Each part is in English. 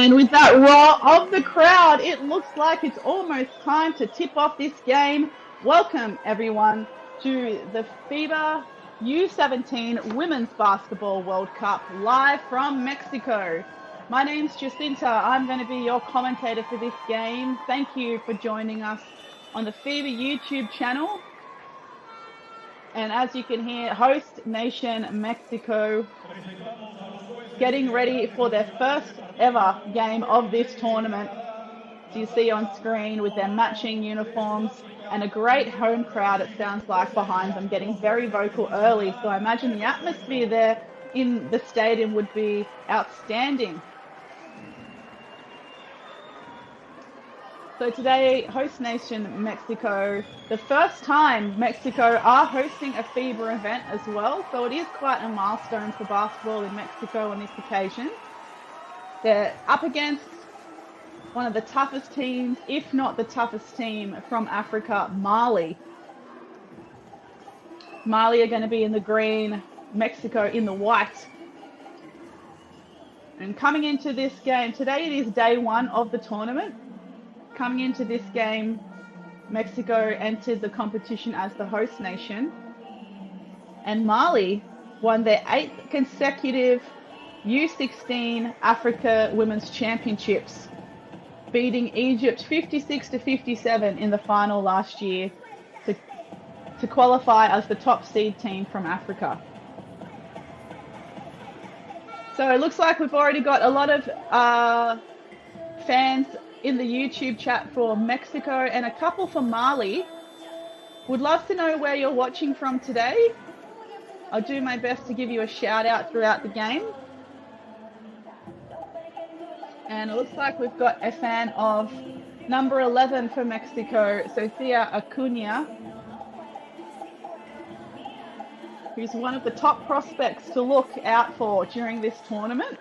And with that roar of the crowd, it looks like it's almost time to tip off this game. Welcome, everyone, to the FIBA U17 Women's Basketball World Cup live from Mexico. My name's Jacinta. I'm going to be your commentator for this game. Thank you for joining us on the FIBA YouTube channel. And as you can hear, host nation Mexico getting ready for their first ever game of this tournament. So you see on screen with their matching uniforms and a great home crowd, it sounds like, behind them, getting very vocal early. So I imagine the atmosphere there in the stadium would be outstanding. So today, host nation Mexico, the first time Mexico are hosting a FIBA event as well. So it is quite a milestone for basketball in Mexico on this occasion. They're up against one of the toughest teams, if not the toughest team from Africa, Mali. Mali are going to be in the green, Mexico in the white. And coming into this game, today it is day one of the tournament. Coming into this game, Mexico entered the competition as the host nation, and Mali won their 8th consecutive U16 Africa Women's Championships, beating Egypt 56-57 in the final last year to qualify as the top seed team from Africa. So it looks like we've already got a lot of fans in the YouTube chat for Mexico and a couple for Mali. Would love to know where you're watching from today. I'll do my best to give you a shout out throughout the game. And it looks like we've got a fan of number 11 for Mexico, Sofia Acuna, who's one of the top prospects to look out for during this tournament.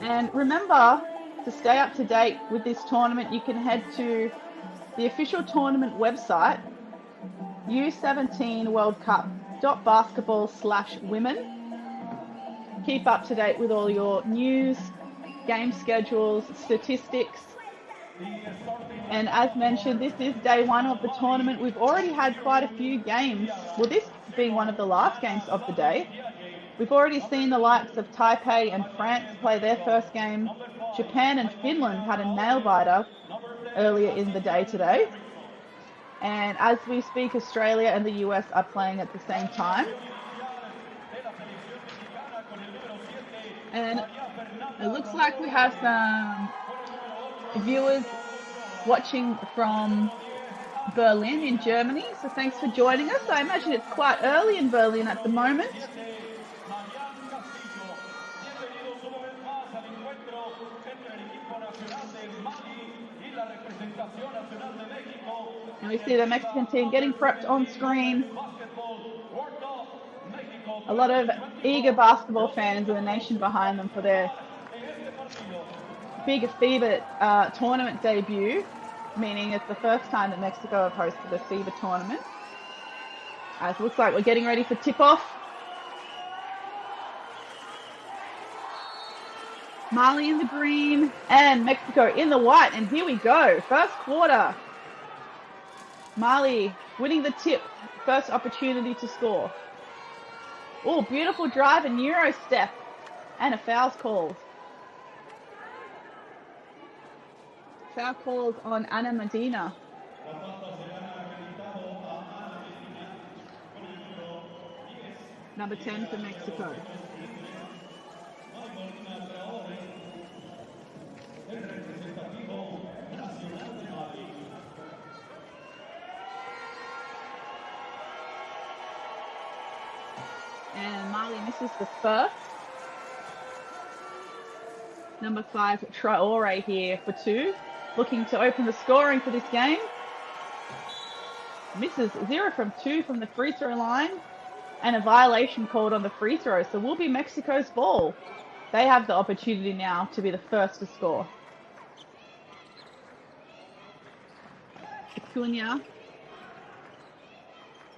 And remember, to stay up to date with this tournament, you can head to the official tournament website, u17worldcup.basketball/women. Keep up to date with all your news, game schedules, statistics. And as mentioned, this is day one of the tournament. We've already had quite a few games. Well, this being one of the last games of the day. We've already seen the likes of Taipei and France play their first game. Japan and Finland had a nail-biter earlier in the day today. And as we speak, Australia and the US are playing at the same time. And it looks like we have some viewers watching from Berlin in Germany. So thanks for joining us. I imagine it's quite early in Berlin at the moment. And we see the Mexican team getting prepped on screen. A lot of eager basketball fans in the nation behind them for their big FIBA tournament debut, meaning it's the first time that Mexico have hosted a FIBA tournament. As it looks like we're getting ready for tip-off. Mali in the green and Mexico in the white. And here we go. First quarter. Mali winning the tip. First opportunity to score. Oh, beautiful drive and Euro step. And a foul's called. Foul calls on Ana Medina. Number 10 for Mexico. And Mali misses the first. Number 5, Traore here for 2. Looking to open the scoring for this game. Misses 0 from 2 from the free throw line. And a violation called on the free throw. So will be Mexico's ball. They have the opportunity now to be the first to score. Acuna.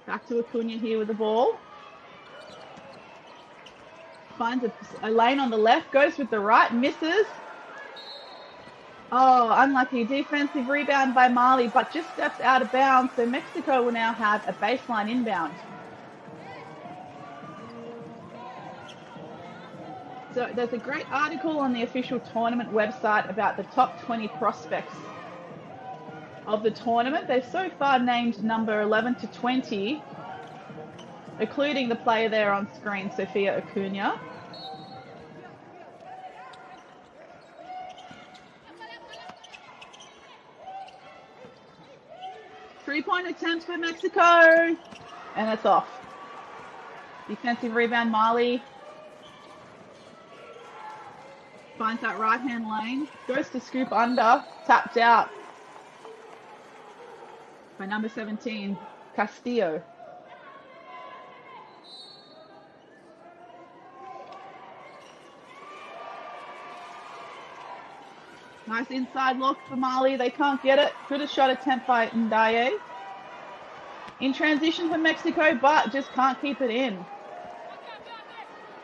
Back to Acuna here with the ball. Finds a lane on the left, goes with the right, misses. Oh, unlucky. Defensive rebound by Mali, but just steps out of bounds. So Mexico will now have a baseline inbound. So there's a great article on the official tournament website about the top 20 prospects of the tournament. They've so far named number 11 to 20, including the player there on screen, Sofia Acuna. Three-point attempt for Mexico, and it's off. Defensive rebound, Mali. Finds that right-hand lane, goes to scoop under, tapped out by number 17, Castillo. Nice inside look for Mali. They can't get it. Good shot attempt by Ndaye. In transition for Mexico, but just can't keep it in.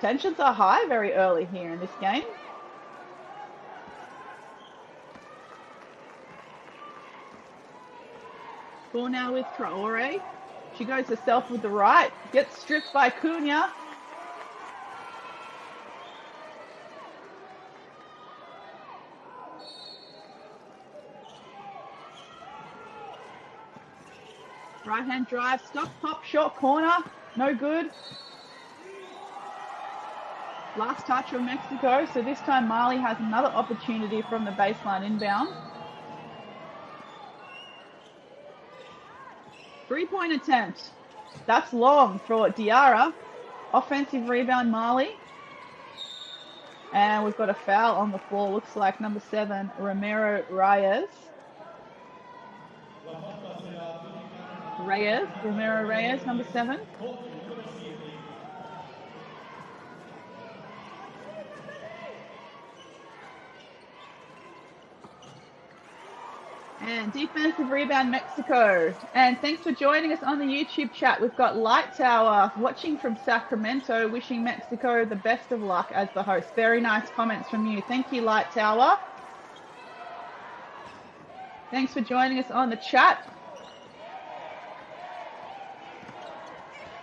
Tensions are high very early here in this game. Ball now with Traore. She goes herself with the right. Gets stripped by Cunha. Right hand drive, stop, pop, short corner, no good. Last touch from Mexico, so this time Mali has another opportunity from the baseline inbound. Three-point attempt. That's long for Diarra. Offensive rebound, Mali. And we've got a foul on the floor. Looks like number 7, Romero Reyes. Romero Reyes, number 7. And defensive rebound, Mexico. And thanks for joining us on the YouTube chat. We've got Light Tower watching from Sacramento, wishing Mexico the best of luck as the host. Very nice comments from you. Thank you, Light Tower. Thanks for joining us on the chat.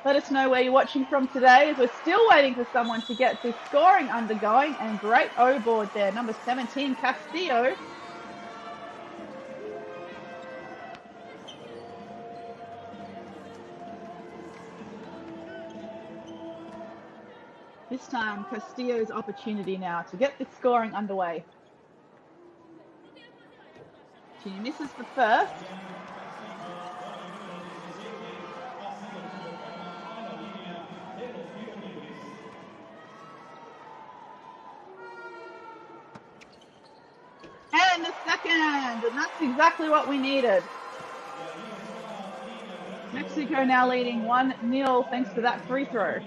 Let us know where you're watching from today, as we're still waiting for someone to get this scoring undergoing. And great O-board there, number 17, Castillo. This time, Castillo's opportunity now to get this scoring underway. She misses the first. And the second, and that's exactly what we needed. Mexico now leading 1-0 thanks to that free throw.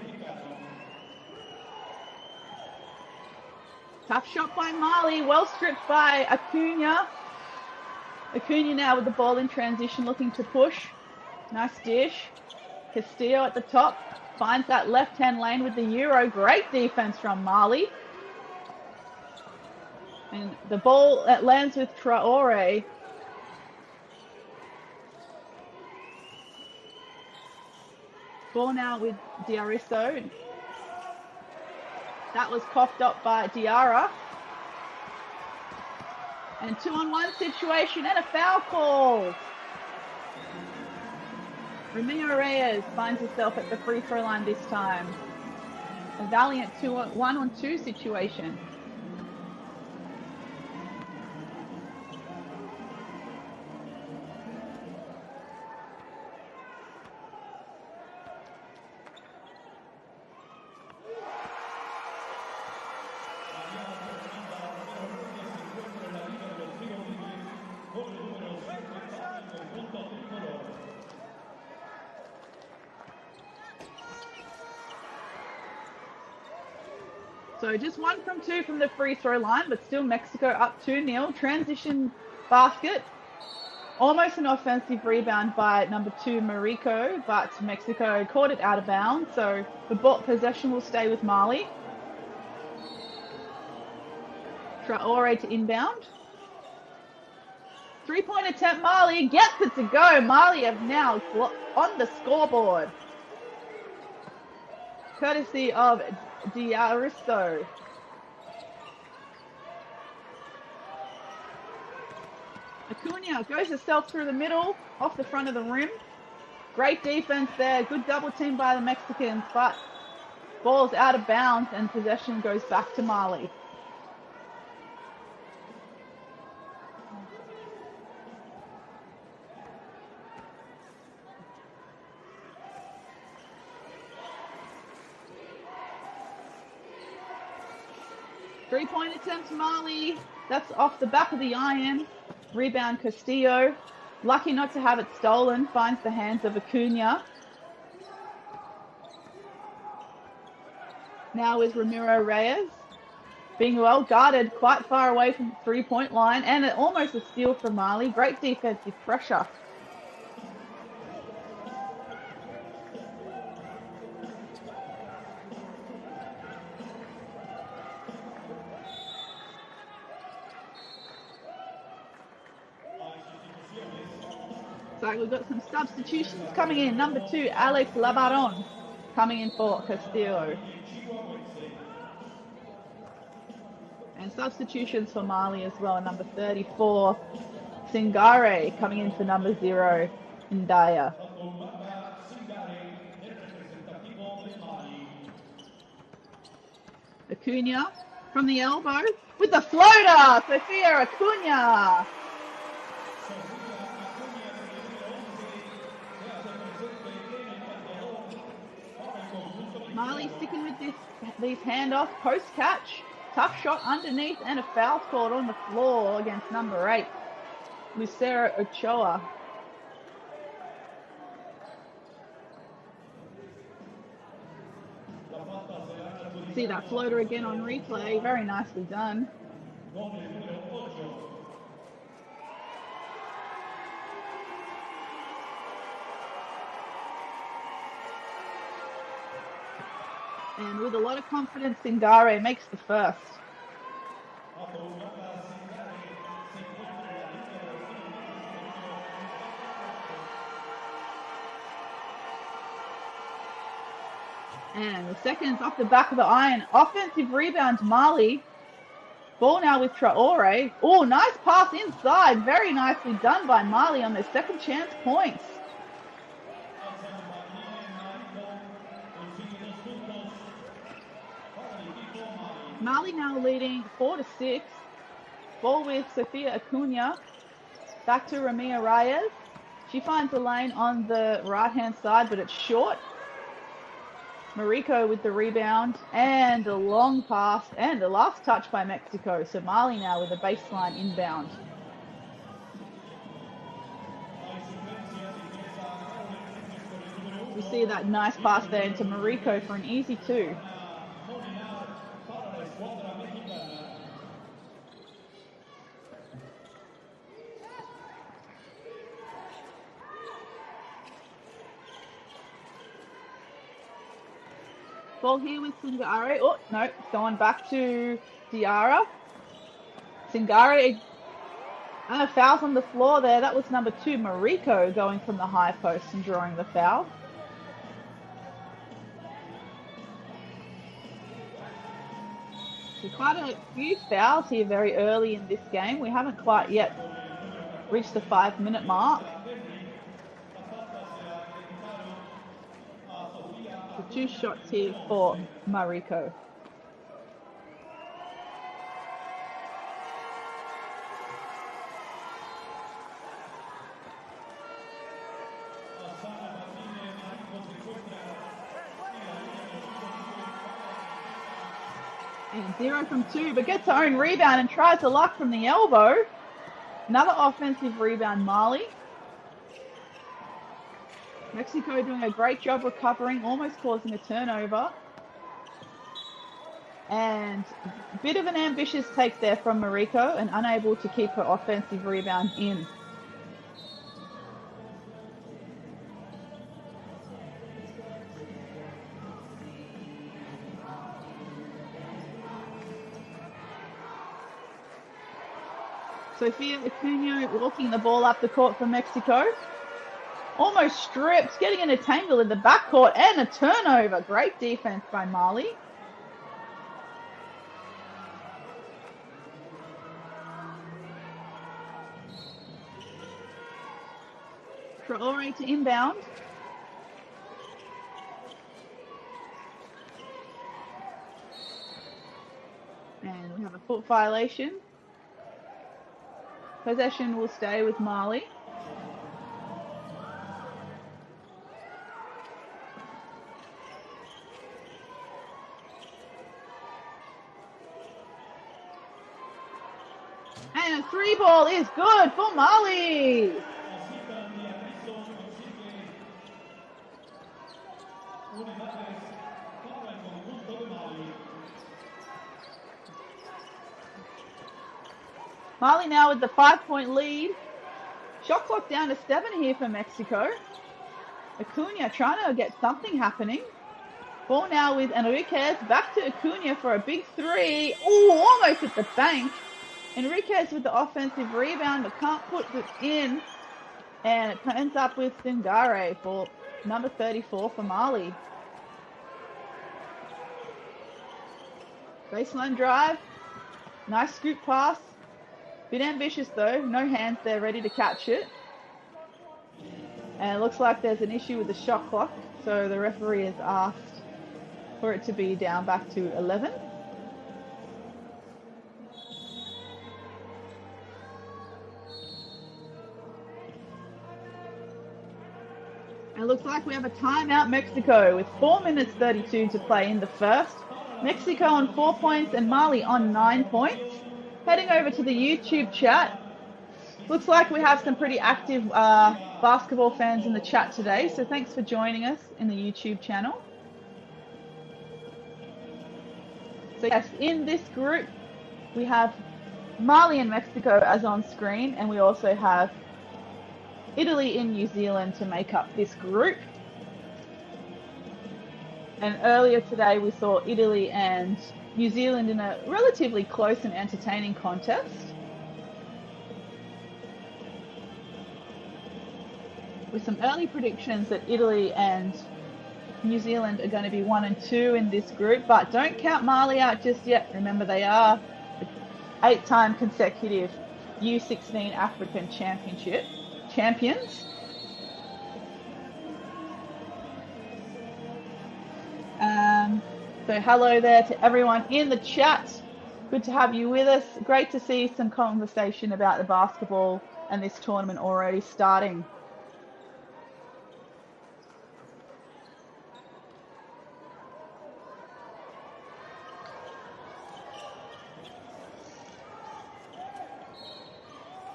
Tough shot by Mali, well stripped by Acuna. Acuna now with the ball in transition, looking to push. Nice dish. Castillo at the top, finds that left-hand lane with the Euro. Great defense from Mali. And the ball lands with Traore. Ball now with Diarisso. That was coughed up by Diarra. And 2-on-1 situation and a foul call. Romero Reyes finds herself at the free throw line this time. A valiant 1-on-2 situation. So just 1 from 2 from the free throw line, but still Mexico up 2-0. Transition basket. Almost an offensive rebound by number 2, Marico, but Mexico caught it out of bounds. So the ball possession will stay with Mali. Traore to inbound. 3-point attempt, Mali gets it to go. Mali have now on the scoreboard. Courtesy of Diaristo. Acuna goes herself through the middle, off the front of the rim. Great defense there. Good double team by the Mexicans, but ball's out of bounds and possession goes back to Mali. Three-point attempt, Mali. That's off the back of the iron. Rebound, Castillo. Lucky not to have it stolen. Finds the hands of Acuna. Now is Ramiro Reyes. Being well guarded, quite far away from the three-point line. And almost a steal from Mali. Great defensive pressure. So we've got some substitutions coming in. Number 2, Alex Labaron coming in for Castillo. And substitutions for Mali as well. Number 34, Singare coming in for number 0, Ndaya. Acuna from the elbow with the floater, Sofia Acuna. Mali sticking with these handoffs, post catch, tough shot underneath, and a foul called on the floor against number 8, Lucero Ochoa. See that floater again on replay, very nicely done. And with a lot of confidence, Singare makes the first. And the second's off the back of the iron. Offensive rebound, Mali. Ball now with Traore. Oh, nice pass inside. Very nicely done by Mali on their second chance points. Mali now leading 4-6. Ball with Sofia Acuna. Back to Ramia Reyes. She finds a lane on the right-hand side, but it's short. Mariko with the rebound and a long pass and a last touch by Mexico. So Mali now with a baseline inbound. We see that nice pass there into Mariko for an easy 2. Ball here with Singare. Oh, no, going back to Diarra. Singare, fouls on the floor there. That was number 2, Mariko, going from the high post and drawing the foul. So quite a few fouls here very early in this game. We haven't quite yet reached the 5-minute mark. So 2 shots here for Mariko. And 0 from 2, but gets her own rebound and tries to luck from the elbow. Another offensive rebound, Mali. Mexico doing a great job recovering, almost causing a turnover. And a bit of an ambitious take there from Mariko and unable to keep her offensive rebound in. Sofia Acuna walking the ball up the court for Mexico. Almost stripped, getting in a tangle in the backcourt and a turnover. Great defense by Mali. Traore to inbound. And we have a foot violation. Possession will stay with Mali. And a 3-ball is good for Mali. Mali now with the 5-point lead. Shot clock down to 7 here for Mexico. Acuna trying to get something happening. Ball now with Enriquez. Back to Acuna for a big 3. Oh, almost at the bank. Enriquez with the offensive rebound, but can't put it in. And it ends up with Singare for number 34 for Mali. Baseline drive. Nice scoop pass. Bit ambitious though. No hands there ready to catch it. And it looks like there's an issue with the shot clock. So the referee has asked for it to be down back to 11. It looks like we have a timeout, Mexico, with 4 minutes 32 to play in the first. Mexico on 4 points and Mali on 9 points. Heading over to the YouTube chat. Looks like we have some pretty active basketball fans in the chat today, so thanks for joining us in the YouTube channel. So yes, in this group, we have Mali and Mexico as on screen, and we also have Italy and New Zealand to make up this group. And earlier today, we saw Italy and New Zealand in a relatively close and entertaining contest. With some early predictions that Italy and New Zealand are going to be 1 and 2 in this group, but don't count Mali out just yet. Remember, they are the 8-time consecutive U16 African Championship champions. So hello there to everyone in the chat. Good to have you with us. Great to see some conversation about the basketball and this tournament already starting.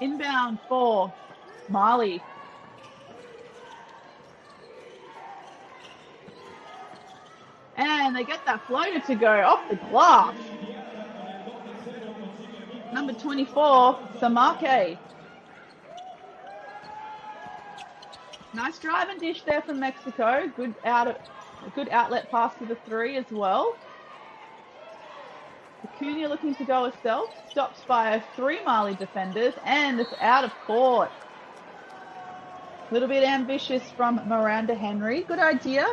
Inbound for Mali. And they get that floater to go off the glass. Number 24, Singare. Nice drive and dish there from Mexico. Good outlet pass to the 3 as well. Acuna looking to go herself. Stopped by 3 Mali defenders, and it's out of court. A little bit ambitious from Miranda Henry. Good idea,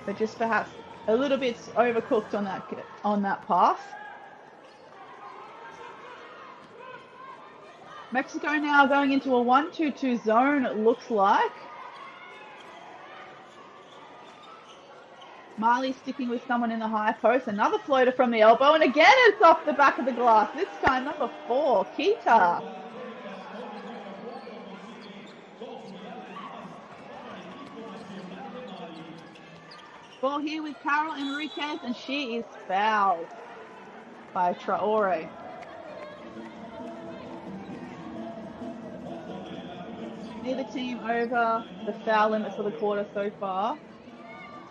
but just perhaps a little bit overcooked on that pass. Mexico now going into a 1-2-2 zone, it looks like. Mali sticking with someone in the high post. Another floater from the elbow, and again it's off the back of the glass. This time number 4, Kita. Ball here with Carol Enriquez, and she is fouled by Traore. Neither team over the foul limit for the quarter so far.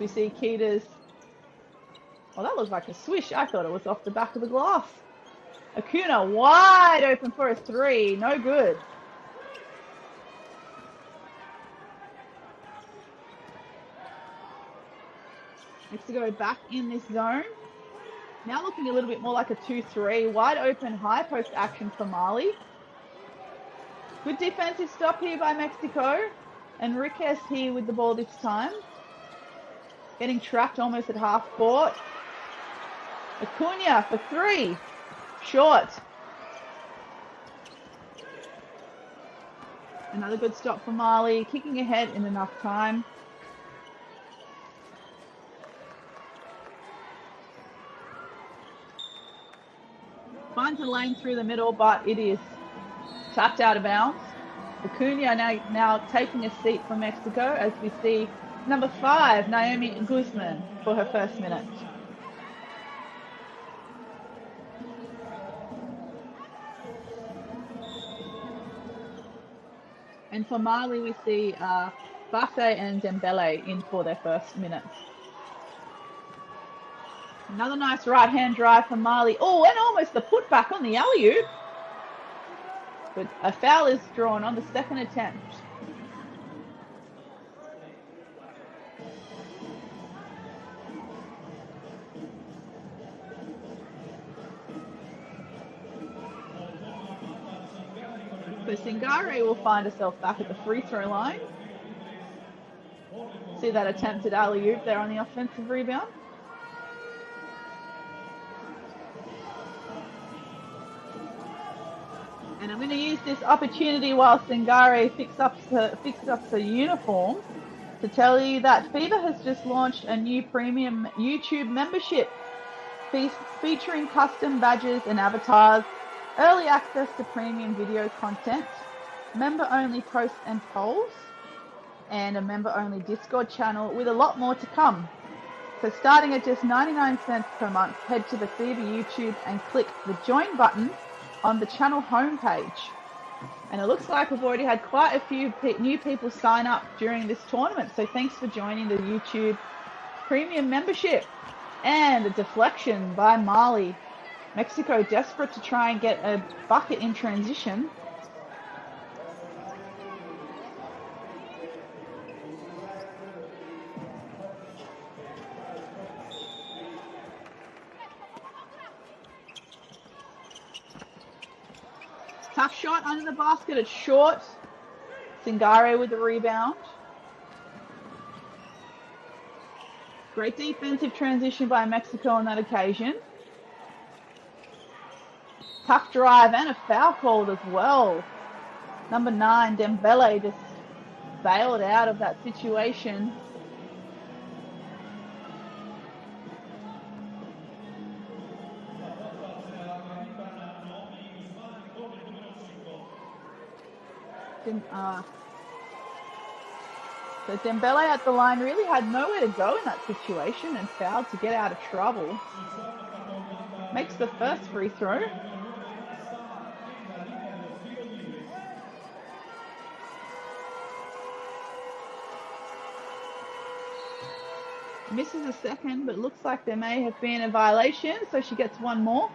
We see Kita's, oh, that looks like a swish. I thought it was off the back of the glass. Acuna wide open for a 3, no good. Next to go back in this zone. Now looking a little bit more like a 2-3. Wide open high post action for Mali. Good defensive stop here by Mexico. Enriquez here with the ball this time. Getting trapped almost at half court. Acuna for 3. Short. Another good stop for Mali. Kicking ahead in enough time. Finds a lane through the middle, but it is tapped out of bounds. Acuna now taking a seat for Mexico as we see number 5, Naomi Guzman, for her first minute. And for Mali, we see Basse and Dembele in for their first minutes. Another nice right-hand drive from Mali. Oh, and almost the putback on the alley-oop. But a foul is drawn on the second attempt. So Singare will find herself back at the free throw line. See that attempted alley-oop there on the offensive rebound. And I'm going to use this opportunity while Singare fixes up the uniform to tell you that FIBA has just launched a new premium YouTube membership featuring custom badges and avatars, early access to premium video content, member-only posts and polls, and a member-only Discord channel with a lot more to come. So starting at just 99 cents per month, head to the FIBA YouTube and click the join button on the channel homepage. And it looks like we've already had quite a few new people sign up during this tournament. So thanks for joining the YouTube premium membership. And a deflection by Mali. Mexico desperate to try and get a bucket in transition. Tough shot under the basket. It's short. Singare with the rebound. Great defensive transition by Mexico on that occasion. Tough drive and a foul called as well. Number 9, Dembele, just bailed out of that situation. So Dembele at the line really had nowhere to go in that situation and fouled to get out of trouble. Makes the first free throw. Misses a second, but looks like there may have been a violation, so she gets one more.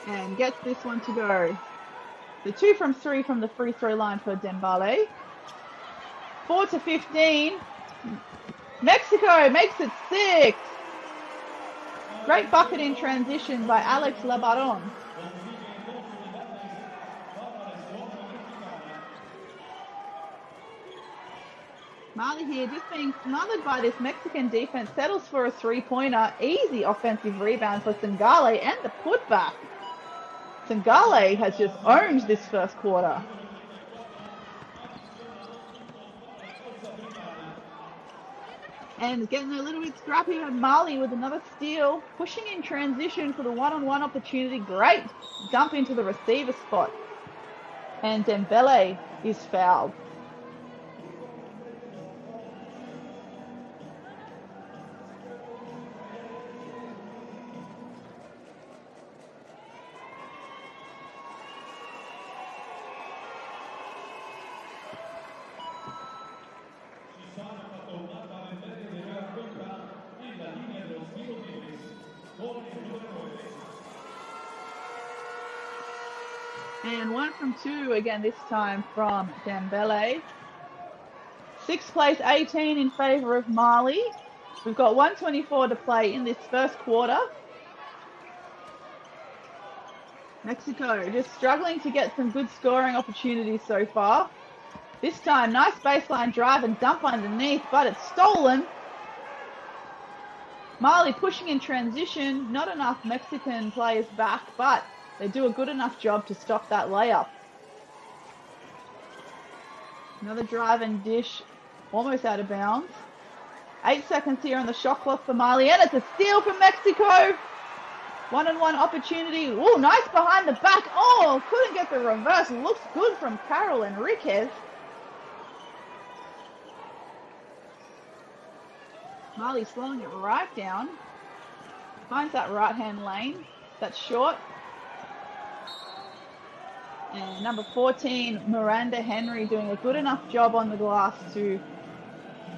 And gets this one to go. The 2 from 3 from the free throw line for Dembele. 4-15. Mexico makes it 6. Great bucket in transition by Alex Labaron. Mali here just being smothered by this Mexican defense. Settles for a 3-pointer. Easy offensive rebound for Singare and the putback. Singare has just owned this first quarter. And getting a little bit scrappy with Mali with another steal. Pushing in transition for the one-on-one opportunity. Great dump into the receiver spot. And Dembele is fouled. And 1 from 2 again, this time from Dembele. 6th place 18 in favour of Mali. We've got 1:24 to play in this first quarter. Mexico just struggling to get some good scoring opportunities so far. This time, nice baseline drive and dump underneath, but it's stolen. Mali pushing in transition. Not enough Mexican players back, but they do a good enough job to stop that layup. Another drive and dish, almost out of bounds. 8 seconds here on the shot clock for Mali, and it's a steal for Mexico. 1-on-1 opportunity. Oh, nice behind the back. Oh, couldn't get the reverse. Looks good from Carol Enriquez. Mali slowing it right down. Finds that right-hand lane. That's short. And number 14, Miranda Henry, doing a good enough job on the glass to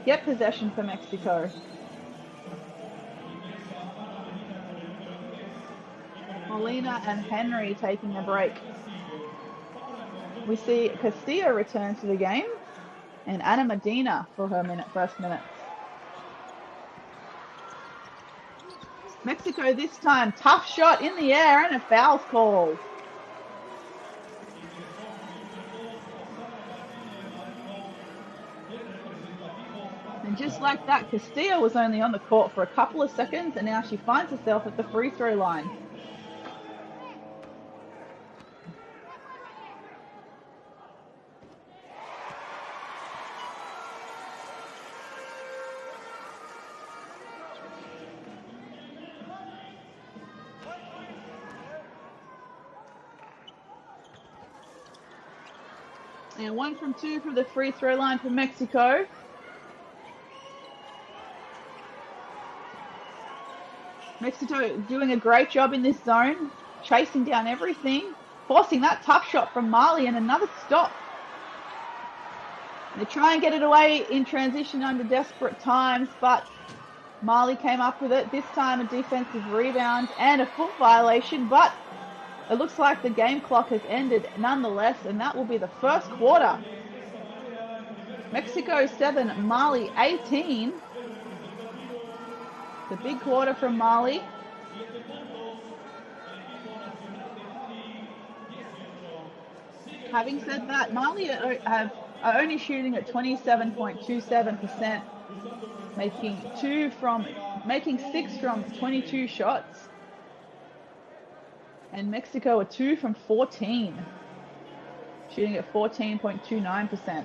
get possession for Mexico. Molina and Henry taking a break. We see Castillo return to the game, and Ana Medina for her first minutes. Mexico this time, tough shot in the air and a foul's called. And just like that, Castillo was only on the court for a couple of seconds, and now she finds herself at the free throw line. And 1 from 2 from the free throw line for Mexico. Mexico doing a great job in this zone, chasing down everything, forcing that tough shot from Mali, and another stop. They try and get it away in transition under desperate times, but Mali came up with it. This time a defensive rebound and a foot violation, but it looks like the game clock has ended nonetheless, and that will be the first quarter. Mexico 7, Mali 18. The big quarter from Mali. Having said that, Mali are only shooting at 27.27%, making 6 from 22 shots. And Mexico are 2 from 14, shooting at 14.29%.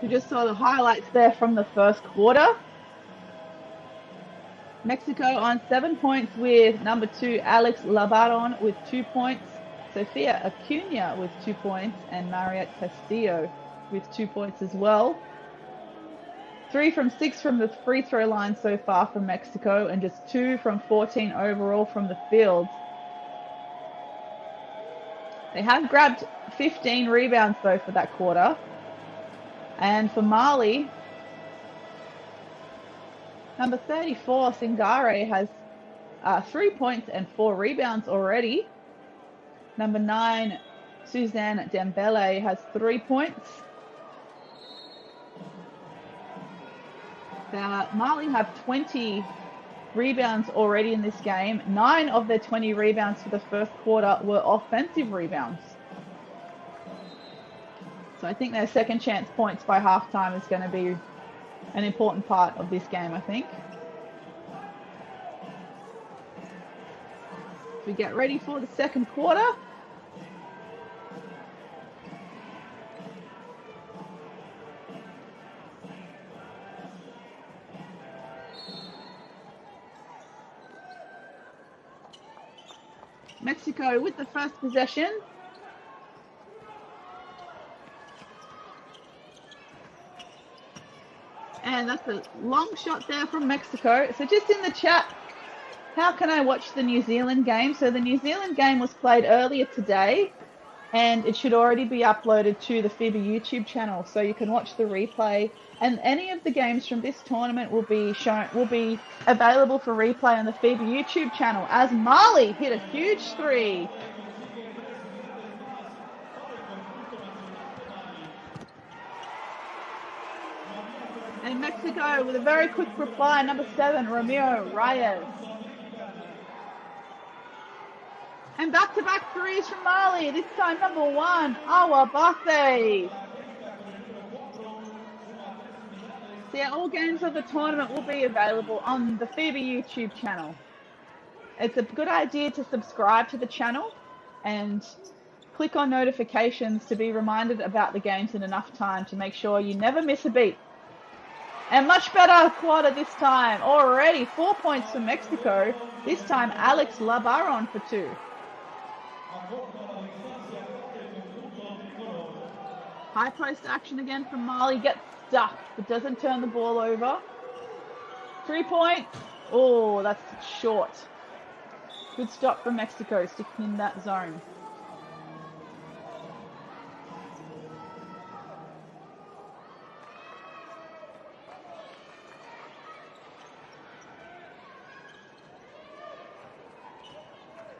We just saw the highlights there from the first quarter. Mexico on 7 points with number 2, Alex Labaron with 2 points, Sofia Acuna with 2 points, and Mariette Castillo with 2 points as well. 3 from 6 from the free throw line so far from Mexico, and just 2 from 14 overall from the field. They have grabbed 15 rebounds though for that quarter. And for Mali, number 34, Singare, has 3 points and 4 rebounds already. Number 9, Suzanne Dembele, has 3 points. Mali have 20 rebounds already in this game. 9 of their 20 rebounds for the first quarter were offensive rebounds. So I think their second chance points by halftime is going to be an important part of this game, I think. We get ready for the second quarter. Mexico with the first possession. And that's a long shot there from Mexico. So just in the chat, how can I watch the New Zealand game? So the New Zealand game was played earlier today, and it should already be uploaded to the FIBA YouTube channel, so you can watch the replay. And any of the games from this tournament will be available for replay on the FIBA YouTube channel. As Mali hit a huge three. And Mexico with a very quick reply, number 7, Ramiro Reyes. And back-to-back threes from Mali, this time number 1, Awabase. So yeah, all games of the tournament will be available on the FIBA YouTube channel. It's a good idea to subscribe to the channel and click on notifications to be reminded about the games in enough time to make sure you never miss a beat. And much better quarter this time. Already 4 points for Mexico. This time Alex Labaron for 2. High post action again from Mali. Gets stuck, but doesn't turn the ball over. 3 point. Oh, that's short. Good stop from Mexico, sticking in that zone.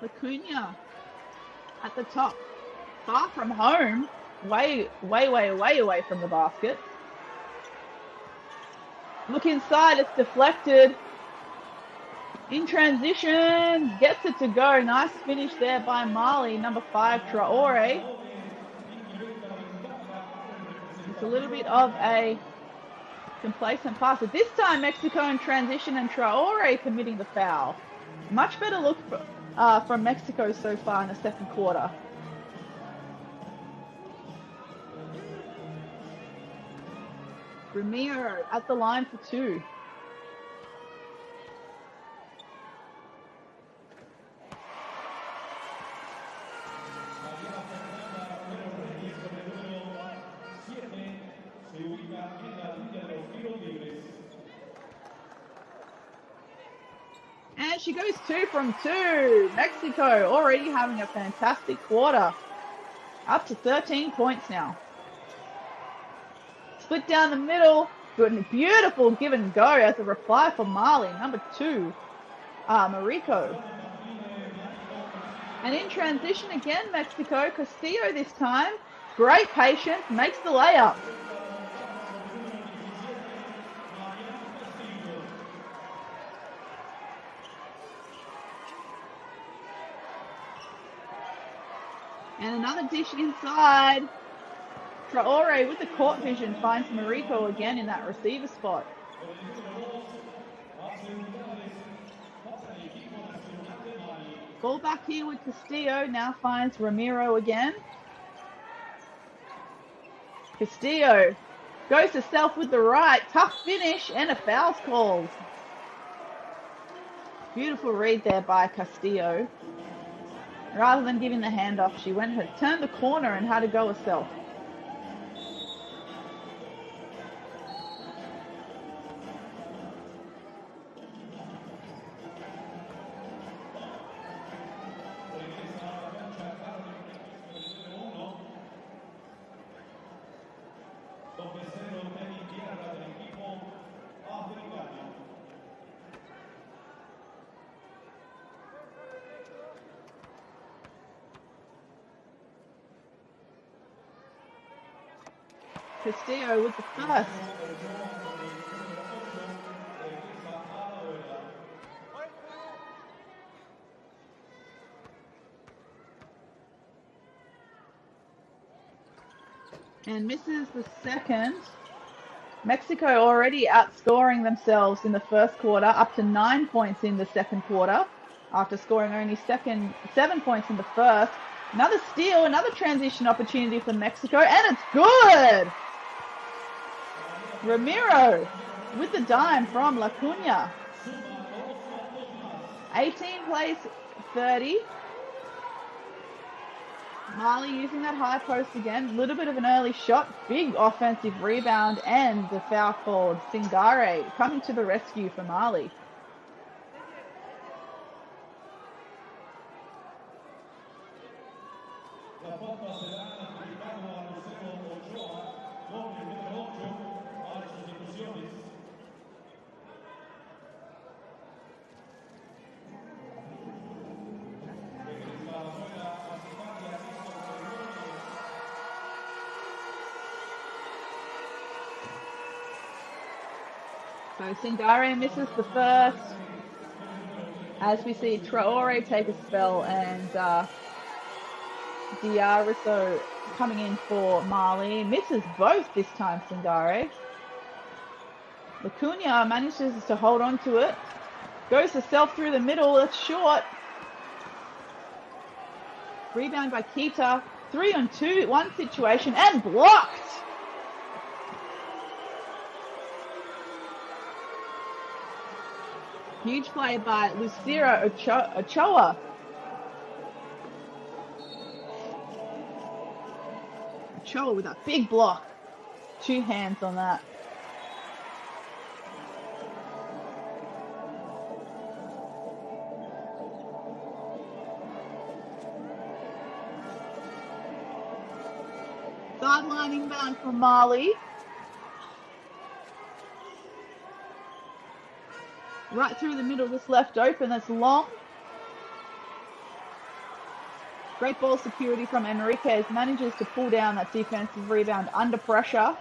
Lacuna at the top, far from home, way away from the basket. Look inside, it's deflected. In transition, gets it to go. Nice finish there by Mali, number 5, Traore. It's a little bit of a complacent pass. But this time, Mexico in transition and Traore committing the foul. Much better look from Mexico so far in the second quarter. Ramiro at the line for 2. And she goes 2 from 2. Mexico already having a fantastic quarter. Up to 13 points now. Split down the middle. Good, beautiful give and go as a reply for Mali, number 2, Mariko. And in transition again, Mexico. Castillo this time. Great patience, makes the layup. And another dish inside. Traore with the court vision finds Mariko again in that receiver spot. Ball back here with Castillo, now finds Ramiro again. Castillo goes to self with the right, tough finish and a foul's called. Beautiful read there by Castillo. Rather than giving the handoff, she turned the corner and had to go herself. Castillo with the first. And misses the second. Mexico already outscoring themselves in the first quarter, up to 9 points in the second quarter, after scoring only 7 points in the first. Another steal, another transition opportunity for Mexico, and it's good! Ramiro with the dime from Lacuna. 18 plays 30. Mali using that high post again. A little bit of an early shot. Big offensive rebound and the foul called. Singare coming to the rescue for Mali. So Singare misses the first. As we see Traore take a spell and Diariso coming in for Mali. Misses both this time, Singare. Lacuna manages to hold on to it. Goes herself through the middle. That's short. Rebound by Kita. 3-on-2, one situation, and blocked. Huge play by Lucira Ochoa. Ochoa with a big block. 2 hands on that. Sideline inbound from Mali. Right through the middle, this left open, that's long. Great ball security from Enriquez, manages to pull down that defensive rebound under pressure.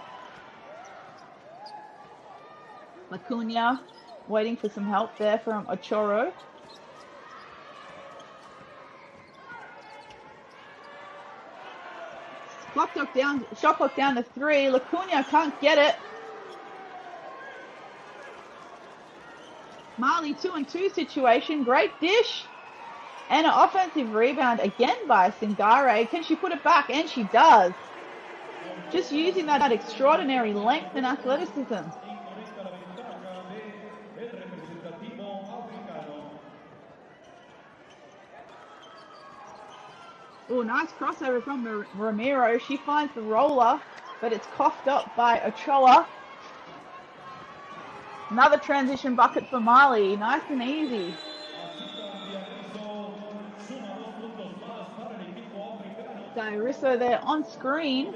Lacuna waiting for some help there from Ochoro. Shot clock down to 3. Lacuna can't get it. Mali 2-on-2 situation. Great dish. And an offensive rebound again by Singare. Can she put it back? And she does. Just using that extraordinary length and athleticism. Oh, nice crossover from Ramiro. She finds the roller, but it's coughed up by Ochoa. Another transition bucket for Mali. Nice and easy. Diariso there on screen,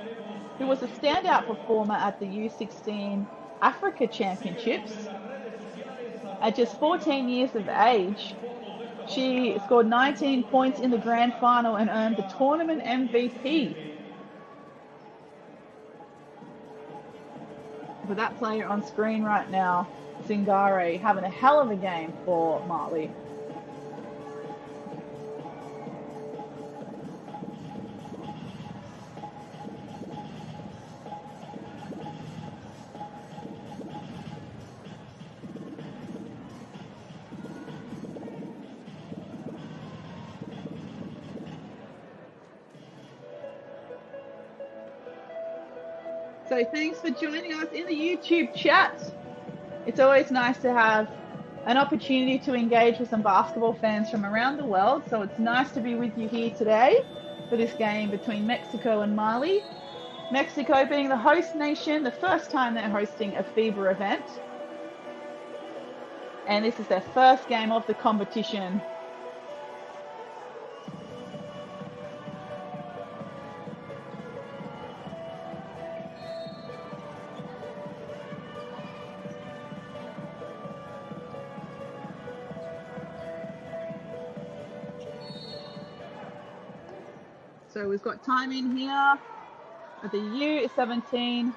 who was a standout performer at the U16 Africa Championships. At just 14 years of age, she scored 19 points in the grand final and earned the tournament MVP. But that player on screen right now, Singare, having a hell of a game for Mali. So thanks for joining us in the YouTube chat. It's always nice to have an opportunity to engage with some basketball fans from around the world. So it's nice to be with you here today for this game between Mexico and Mali. Mexico being the host nation, the first time they're hosting a FIBA event. And this is their first game of the competition. So we've got time in here at the U17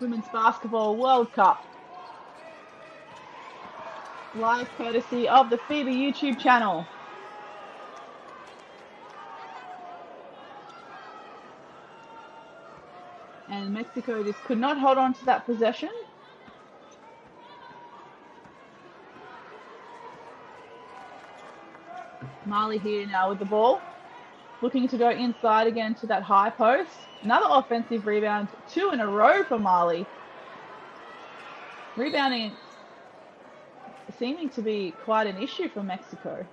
Women's Basketball World Cup. Live courtesy of the FIBA YouTube channel. And Mexico just could not hold on to that possession. Mali here now with the ball. Looking to go inside again to that high post. Another offensive rebound. 2 in a row for Mali. Rebounding seeming to be quite an issue for Mexico.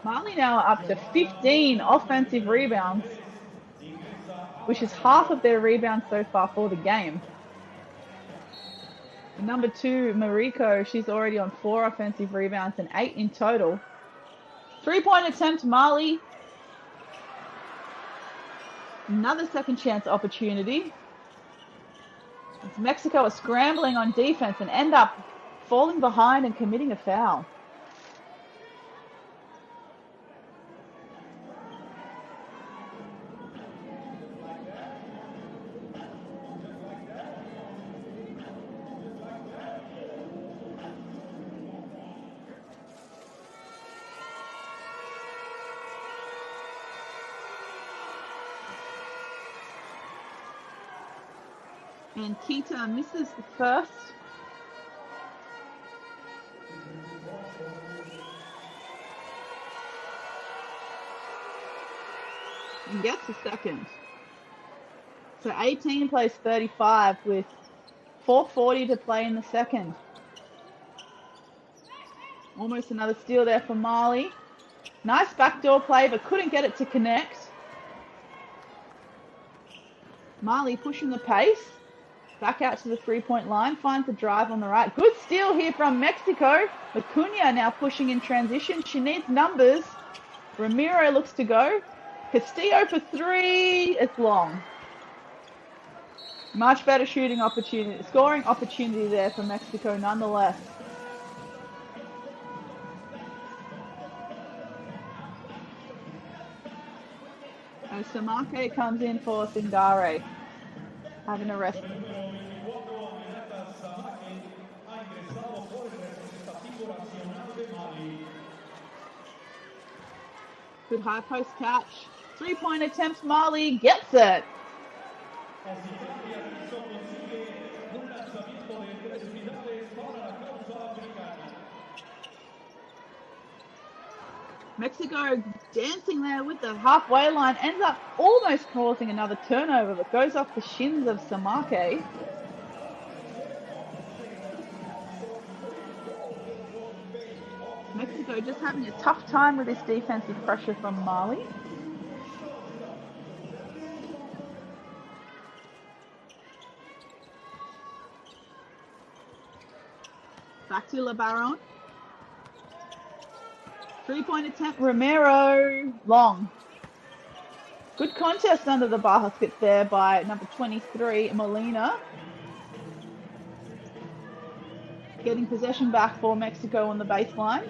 Mali now are up to 15 offensive rebounds, which is half of their rebounds so far for the game. And number 2, Mariko, she's already on 4 offensive rebounds and 8 in total. 3-point attempt, Mali. Another second chance opportunity. As Mexico are scrambling on defense and end up falling behind and committing a foul. And Kita misses the first. And gets the second. So 18 plays 35 with 4:40 to play in the second. Almost another steal there for Mali. Nice backdoor play, but couldn't get it to connect. Mali pushing the pace. Back out to the 3-point line, finds the drive on the right. Good steal here from Mexico. Acuna now pushing in transition. She needs numbers. Ramiro looks to go. Castillo for 3. It's long. Much better scoring opportunity there for Mexico nonetheless. And Singare comes in for Singare, having a rest. Good high post catch. 3-point attempt, Mali gets it. Mexico dancing there with the halfway line, ends up almost causing another turnover, but goes off the shins of Singare. Mexico just having a tough time with this defensive pressure from Mali. Back to LeBaron. 3-point attempt, Ramiro, long. Good contest under the basket there by number 23, Molina. Getting possession back for Mexico on the baseline.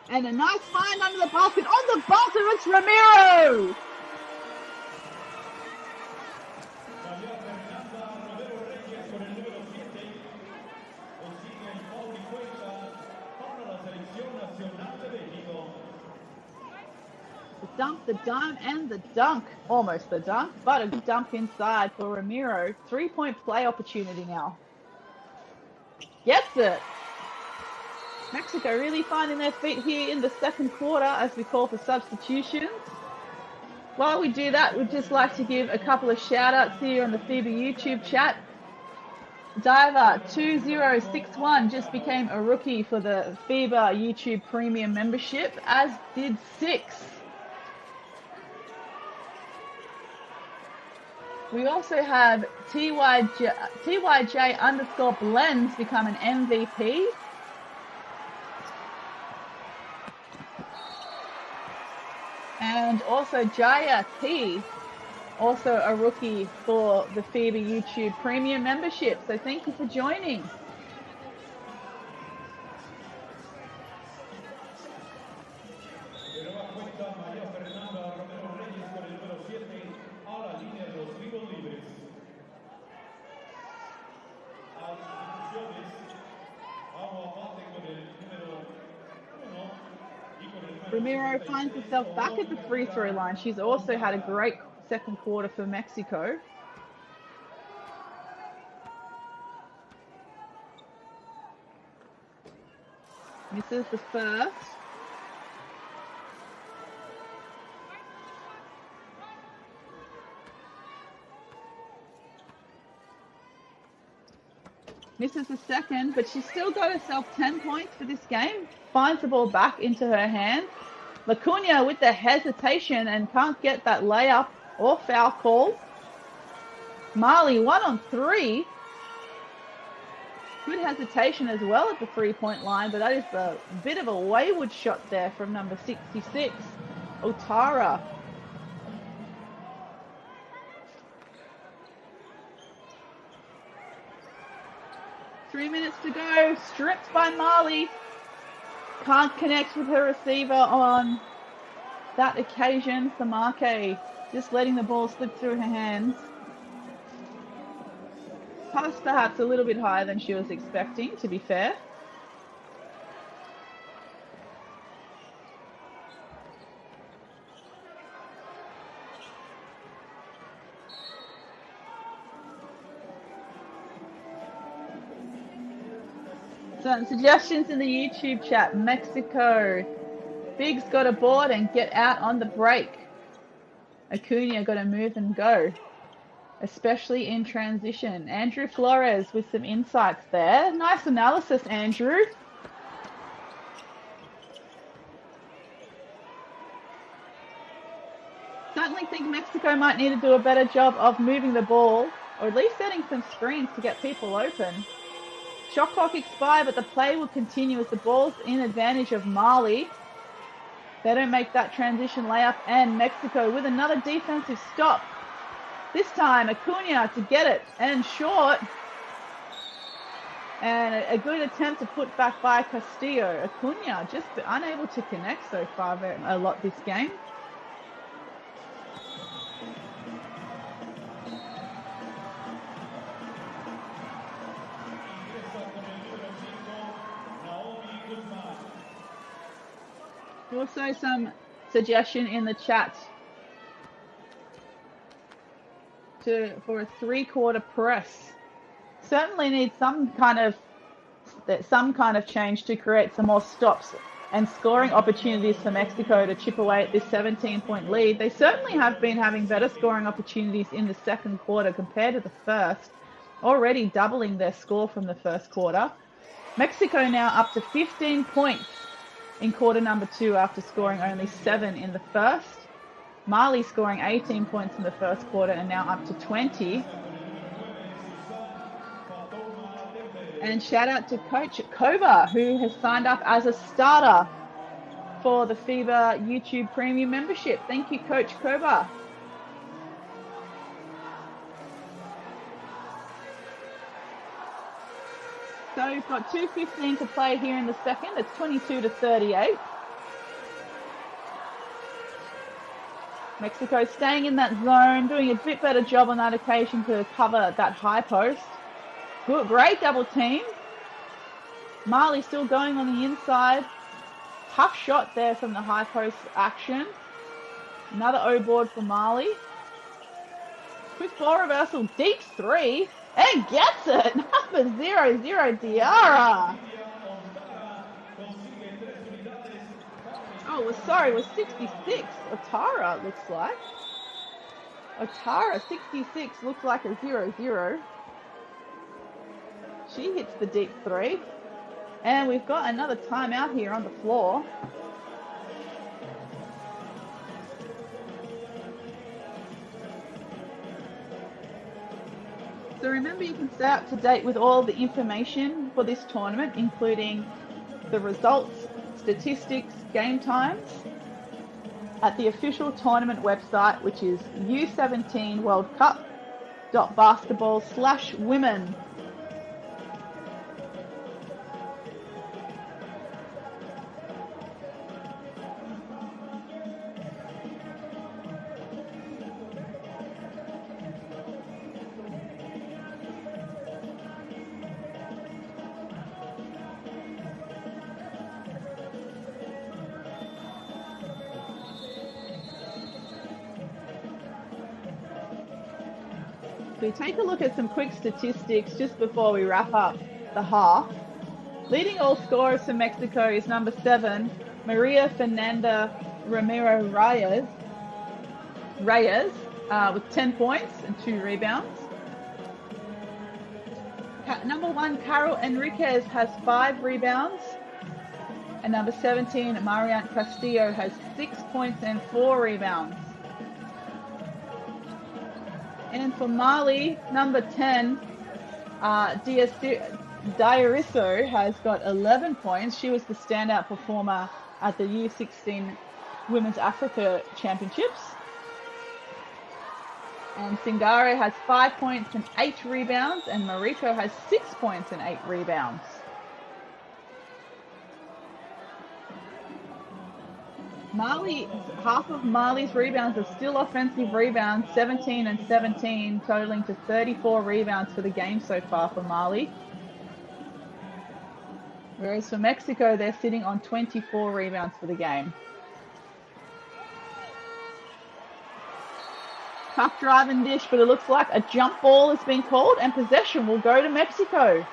And a nice find under the basket. On the bottom, it's Ramiro! The dunk, and the dunk. Almost the dunk, but a good dunk inside for Ramiro. 3-point play opportunity now. Gets it. Mexico really finding their feet here in the second quarter as we call for substitutions. While we do that, we'd just like to give a couple of shout outs here on the FIBA YouTube chat. Diver2061 just became a rookie for the FIBA YouTube Premium membership, as did 6. We also have TYJ_blends become an MVP. And also Jaya T, also a rookie for the FIBA YouTube Premium membership. So thank you for joining. Ramiro finds herself back at the free throw line. She's also had a great second quarter for Mexico. Misses the first. Misses the second, but she's still got herself 10 points for this game. Finds the ball back into her hands. Lacuna with the hesitation and can't get that layup or foul call. Marley 1 on 3. Good hesitation as well at the 3-point line, but that is a bit of a wayward shot there from number 66, Otara. Three minutes to go. Stripped by Marley. Can't connect with her receiver on that occasion. Samake just letting the ball slip through her hands. Pass perhaps a little bit higher than she was expecting, to be fair. Some suggestions in the YouTube chat. Mexico. Biggs got a board and get out on the break. Acuna got to move and go, especially in transition. Andrew Flores with some insights there. Nice analysis, Andrew. Certainly think Mexico might need to do a better job of moving the ball, or at least setting some screens to get people open. Shot clock expired, but the play will continue as the ball's in advantage of Mali. They don't make that transition layup, and Mexico with another defensive stop. This time, Acuna to get it, and short. And a good attempt to put back by Castillo. Acuna just unable to connect so far a lot this game. Also some suggestion in the chat for a 3-quarter press. Certainly need some kind of change to create some more stops and scoring opportunities for Mexico to chip away at this 17-point lead. They certainly have been having better scoring opportunities in the second quarter compared to the first, already doubling their score from the first quarter. Mexico now up to 15 points in quarter number 2 after scoring only 7 in the first. Mali scoring 18 points in the first quarter and now up to 20. And shout out to Coach Koba, who has signed up as a starter for the FIBA YouTube Premium membership. Thank you, Coach Koba. So we've got 2:15 to play here in the second. It's 22-38. Mexico staying in that zone, doing a bit better job on that occasion to cover that high post. Good, great double team. Mali still going on the inside. Tough shot there from the high post action. Another O board for Mali. Quick ball reversal, deep 3. And gets it! Number 00, Diarra. Oh, sorry, it was 66. Otara, looks like. Otara, 66, looks like a 00. She hits the deep 3. And we've got another timeout here on the floor. So remember, you can stay up to date with all the information for this tournament, including the results, statistics, game times, at the official tournament website, which is u17worldcup.basketball/women. So take a look at some quick statistics just before we wrap up the half. Leading all scorers for Mexico is number 7, Maria Fernanda Ramiro Reyes with 10 points and 2 rebounds. Number 1, Carol Enriquez has 5 rebounds. And number 17, Marianne Castillo has 6 points and 4 rebounds. And for Mali, number 10, Diarisso has got 11 points. She was the standout performer at the U16 Women's Africa Championships. And Singare has 5 points and 8 rebounds, and Mariko has 6 points and 8 rebounds. Half of Mali's rebounds are still offensive rebounds, 17 and 17, totaling to 34 rebounds for the game so far for Mali. Whereas for Mexico, they're sitting on 24 rebounds for the game. Tough drive and dish, but it looks like a jump ball has been called and possession will go to Mexico.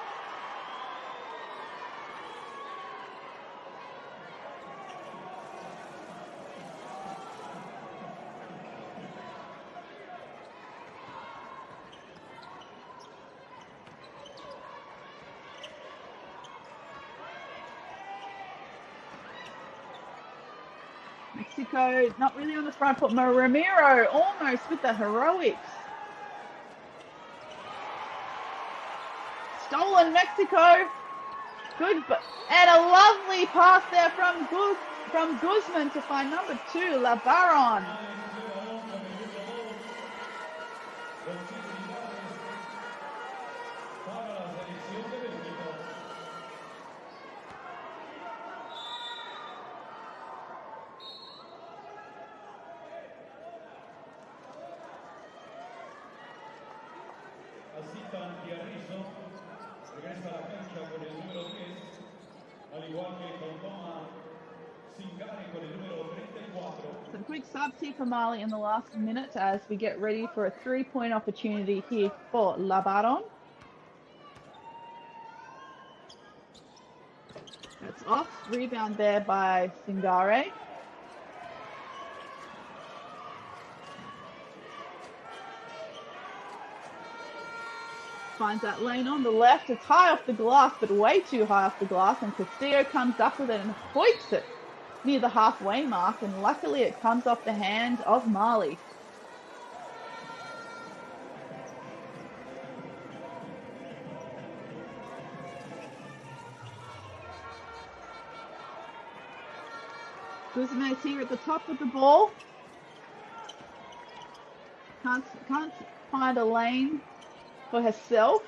Mexico not really on the front foot. Ramiro almost with the heroics. Stolen Mexico. Good, and a lovely pass there from Guzman to find number 2, La Baron. Regresa a la cancha con el número 10, al igual que con Singare con el número 34. Some quick subs here for Mali in the last minute as we get ready for a 3-point opportunity here for La Baron. That's off. Rebound there by Singare. Finds that lane on the left. It's high off the glass, but way too high off the glass. And Castillo comes up with it and hoists it near the halfway mark. And luckily it comes off the hand of Mali. Guzman is here at the top with the ball. Can't find a lane for herself.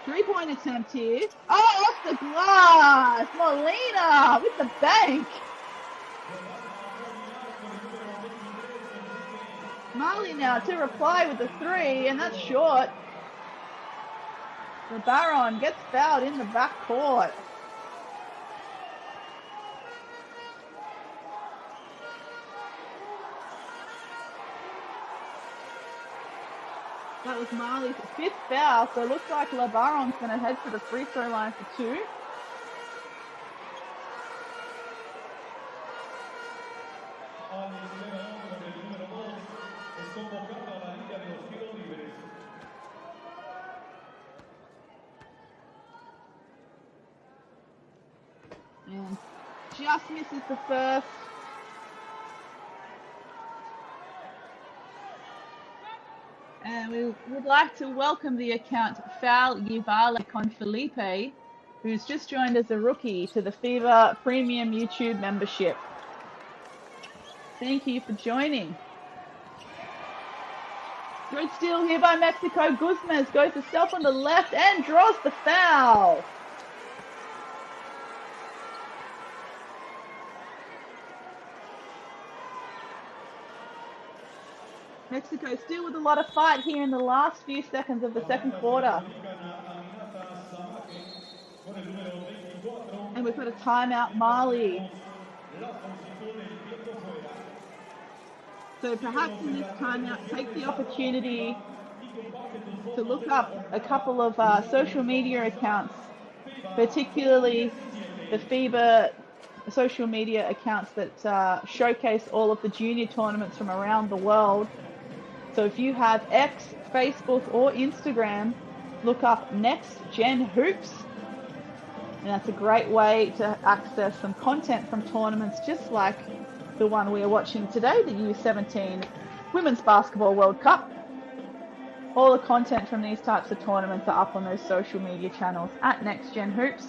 3-point attempt here. Oh, off the glass! Molina with the bank. Mali now to reply with the 3, and that's short. The Baron gets fouled in the backcourt. That was Mali's 5th foul, so it looks like La Baron's going to head for the free throw line for 2. And just misses the first. And we would like to welcome the account Fal Yivale Con Felipe, who's just joined as a rookie to the FIBA Premium YouTube membership. Thank you for joining. Good steal here by Mexico. Guzman goes to self on the left and draws the foul. Mexico still with a lot of fight here in the last few seconds of the second quarter. And we've got a timeout, Mali. So perhaps in this timeout, take the opportunity to look up a couple of social media accounts, particularly the FIBA social media accounts that showcase all of the junior tournaments from around the world. So if you have X, Facebook, or Instagram, look up Next Gen Hoops. And that's a great way to access some content from tournaments just like the one we are watching today, the U17 Women's Basketball World Cup. All the content from these types of tournaments are up on those social media channels at Next Gen Hoops.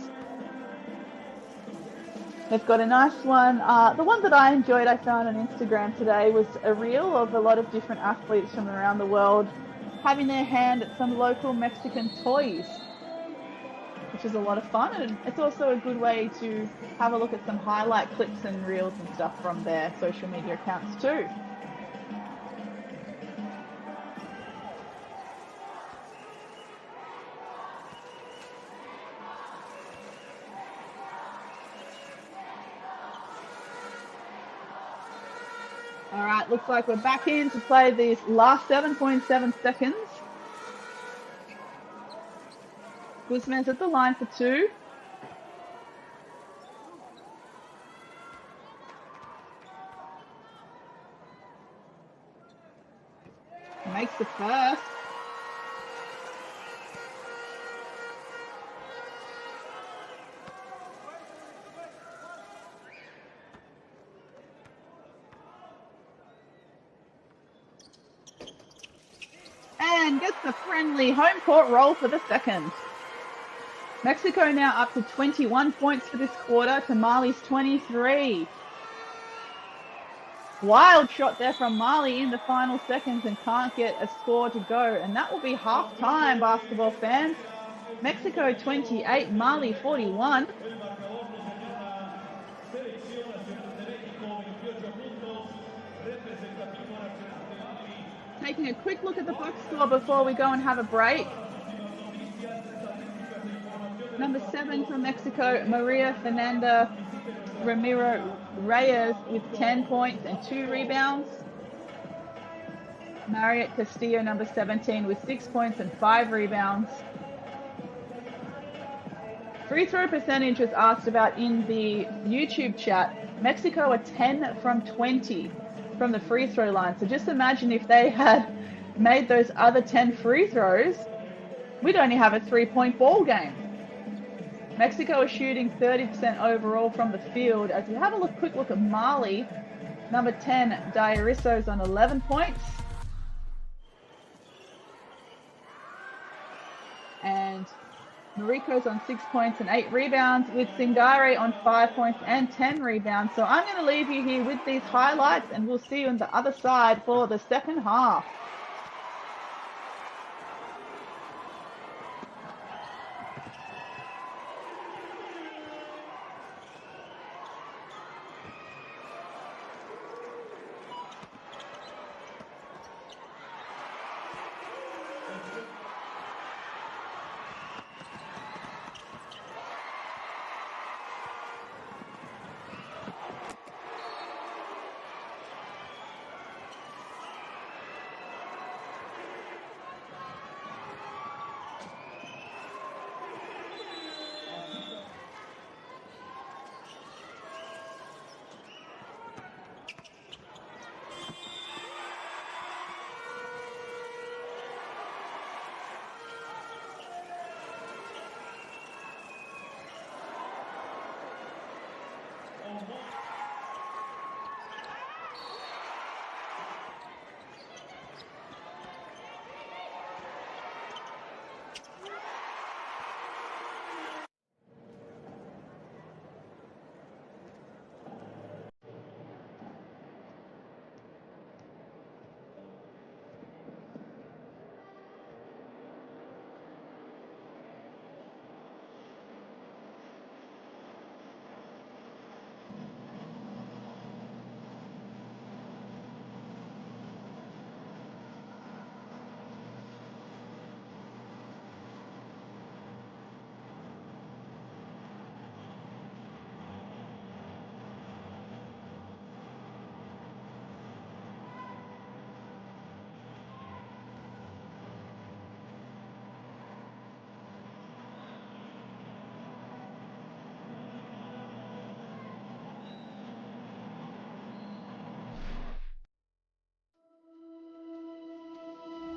They've got a nice one. The one that I enjoyed, I found on Instagram today, was a reel of a lot of different athletes from around the world having their hand at some local Mexican toys, which is a lot of fun. And it's also a good way to have a look at some highlight clips and reels and stuff from their social media accounts too. All right, looks like we're back in to play these last 7.7 seconds. Guzman's at the line for two. Makes the first. And gets the friendly home court roll for the second. Mexico now up to 21 points for this quarter to Mali's 23. Wild shot there from Mali in the final seconds and can't get a score to go. And that will be half time, basketball fans. Mexico 28, Mali 41. Taking a quick look at the box score before we go and have a break. Number 7 from Mexico, Maria Fernanda Ramiro Reyes with 10 points and 2 rebounds. Mariette Castillo, number 17, with 6 points and 5 rebounds. Free throw percentage was asked about in the YouTube chat. Mexico are 10 from 20 from the free throw line. So just imagine if they had made those other 10 free throws, we'd only have a 3-point ball game. Mexico is shooting 30% overall from the field. As we have a quick look at Mali, number 10, Diarisso's on 11 points. And Mariko's on 6 points and 8 rebounds, with Singare on 5 points and 10 rebounds. So I'm going to leave you here with these highlights, and we'll see you on the other side for the second half.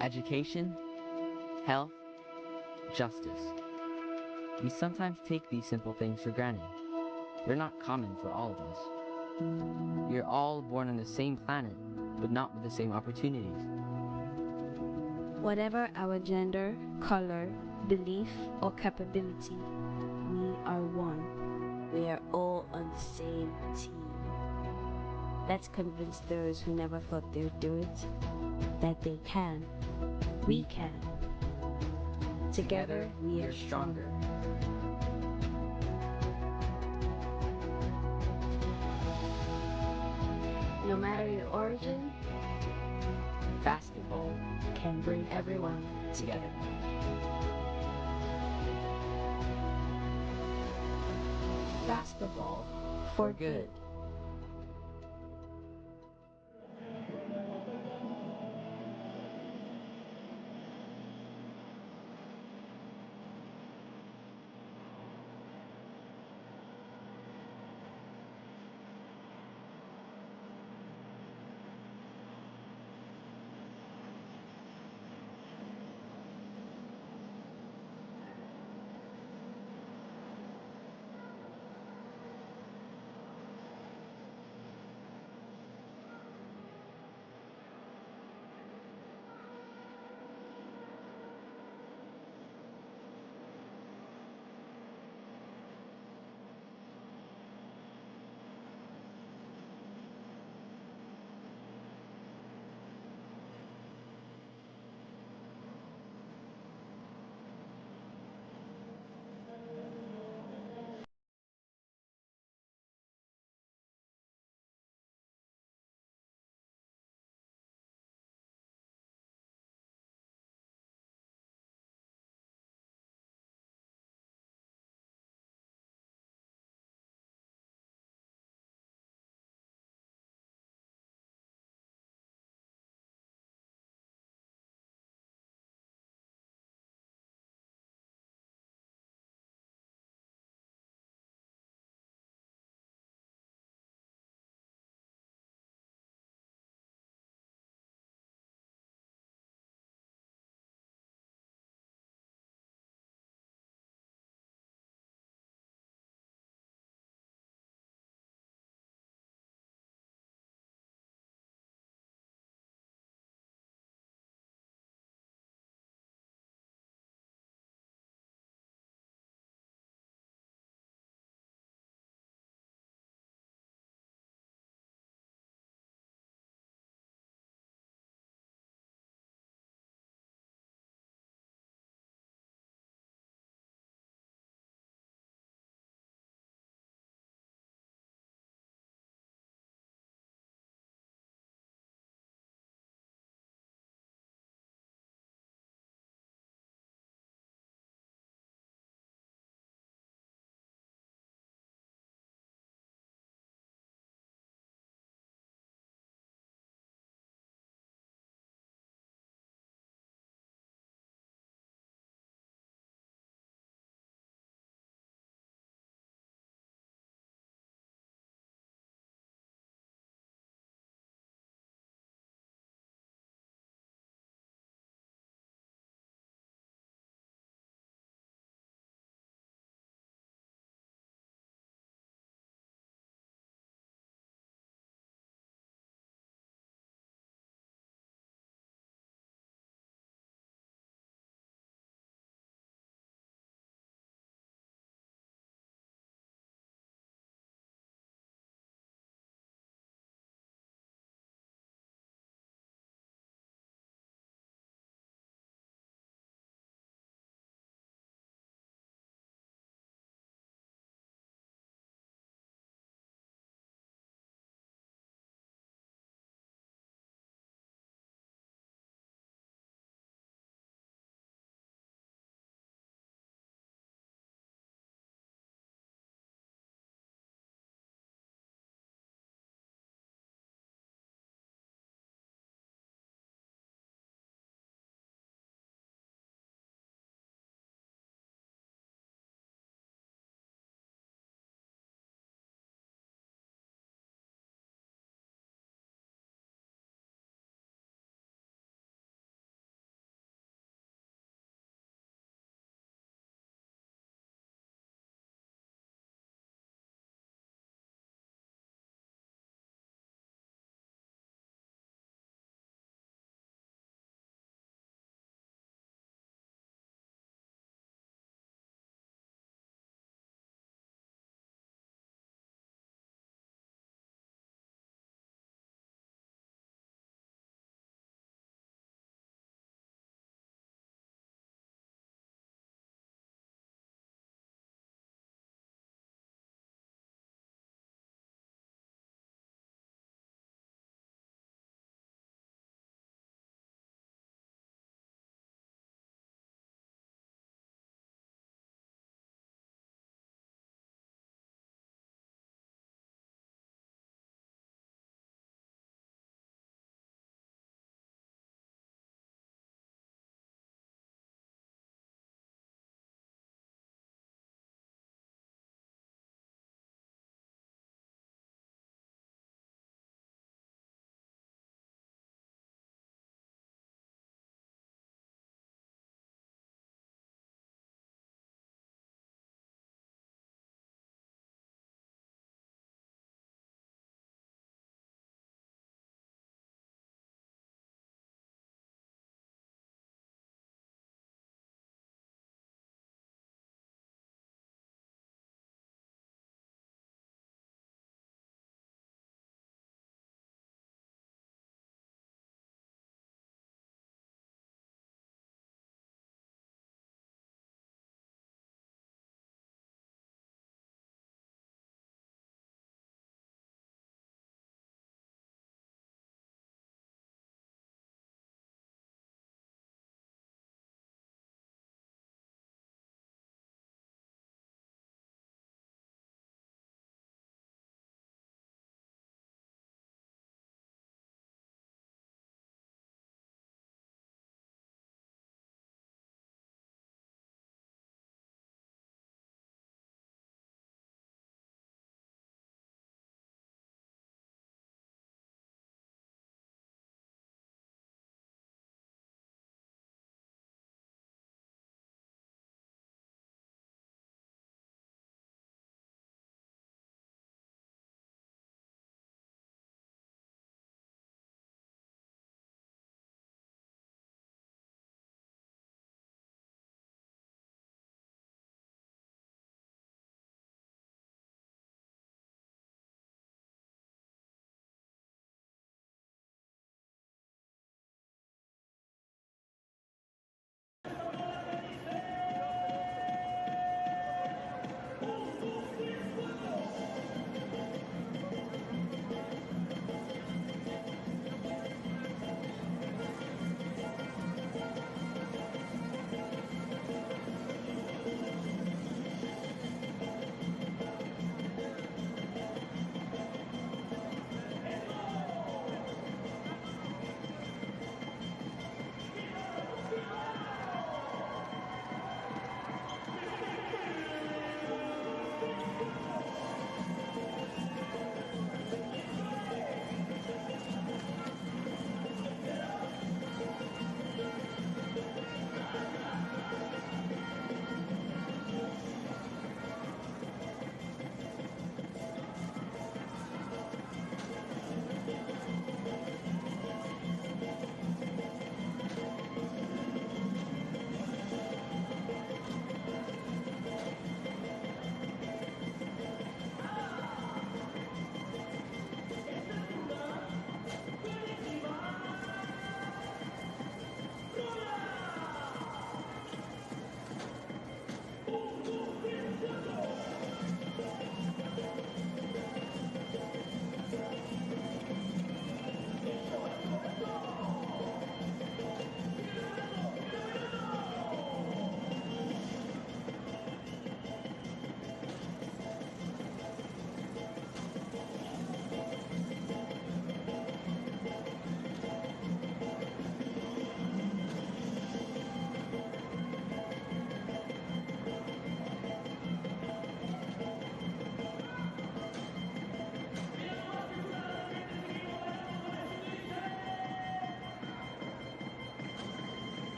Education, health, justice. We sometimes take these simple things for granted. They're not common for all of us. We are all born on the same planet, but not with the same opportunities. Whatever our gender, color, belief, or capability, we are one. We are all on the same team. Let's convince those who never thought they'd do it that they can. We can. Together, we are stronger. No matter your origin, basketball can bring everyone together. Basketball for good.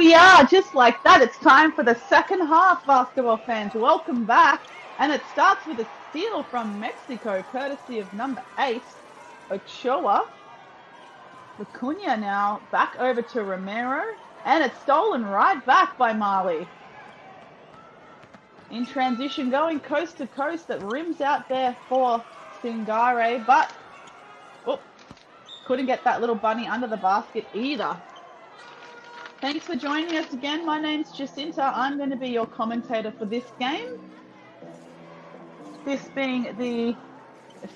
we are, just like that. It's time for the second half, basketball fans. Welcome back. And it starts with a steal from Mexico, courtesy of number 8, Ochoa. Acuna now back over to Romero. And it's stolen right back by Mali. In transition, going coast to coast, that rims out there for Singare, but couldn't get that little bunny under the basket either. Thanks for joining us again. My name's Jacinta. I'm going to be your commentator for this game. This being the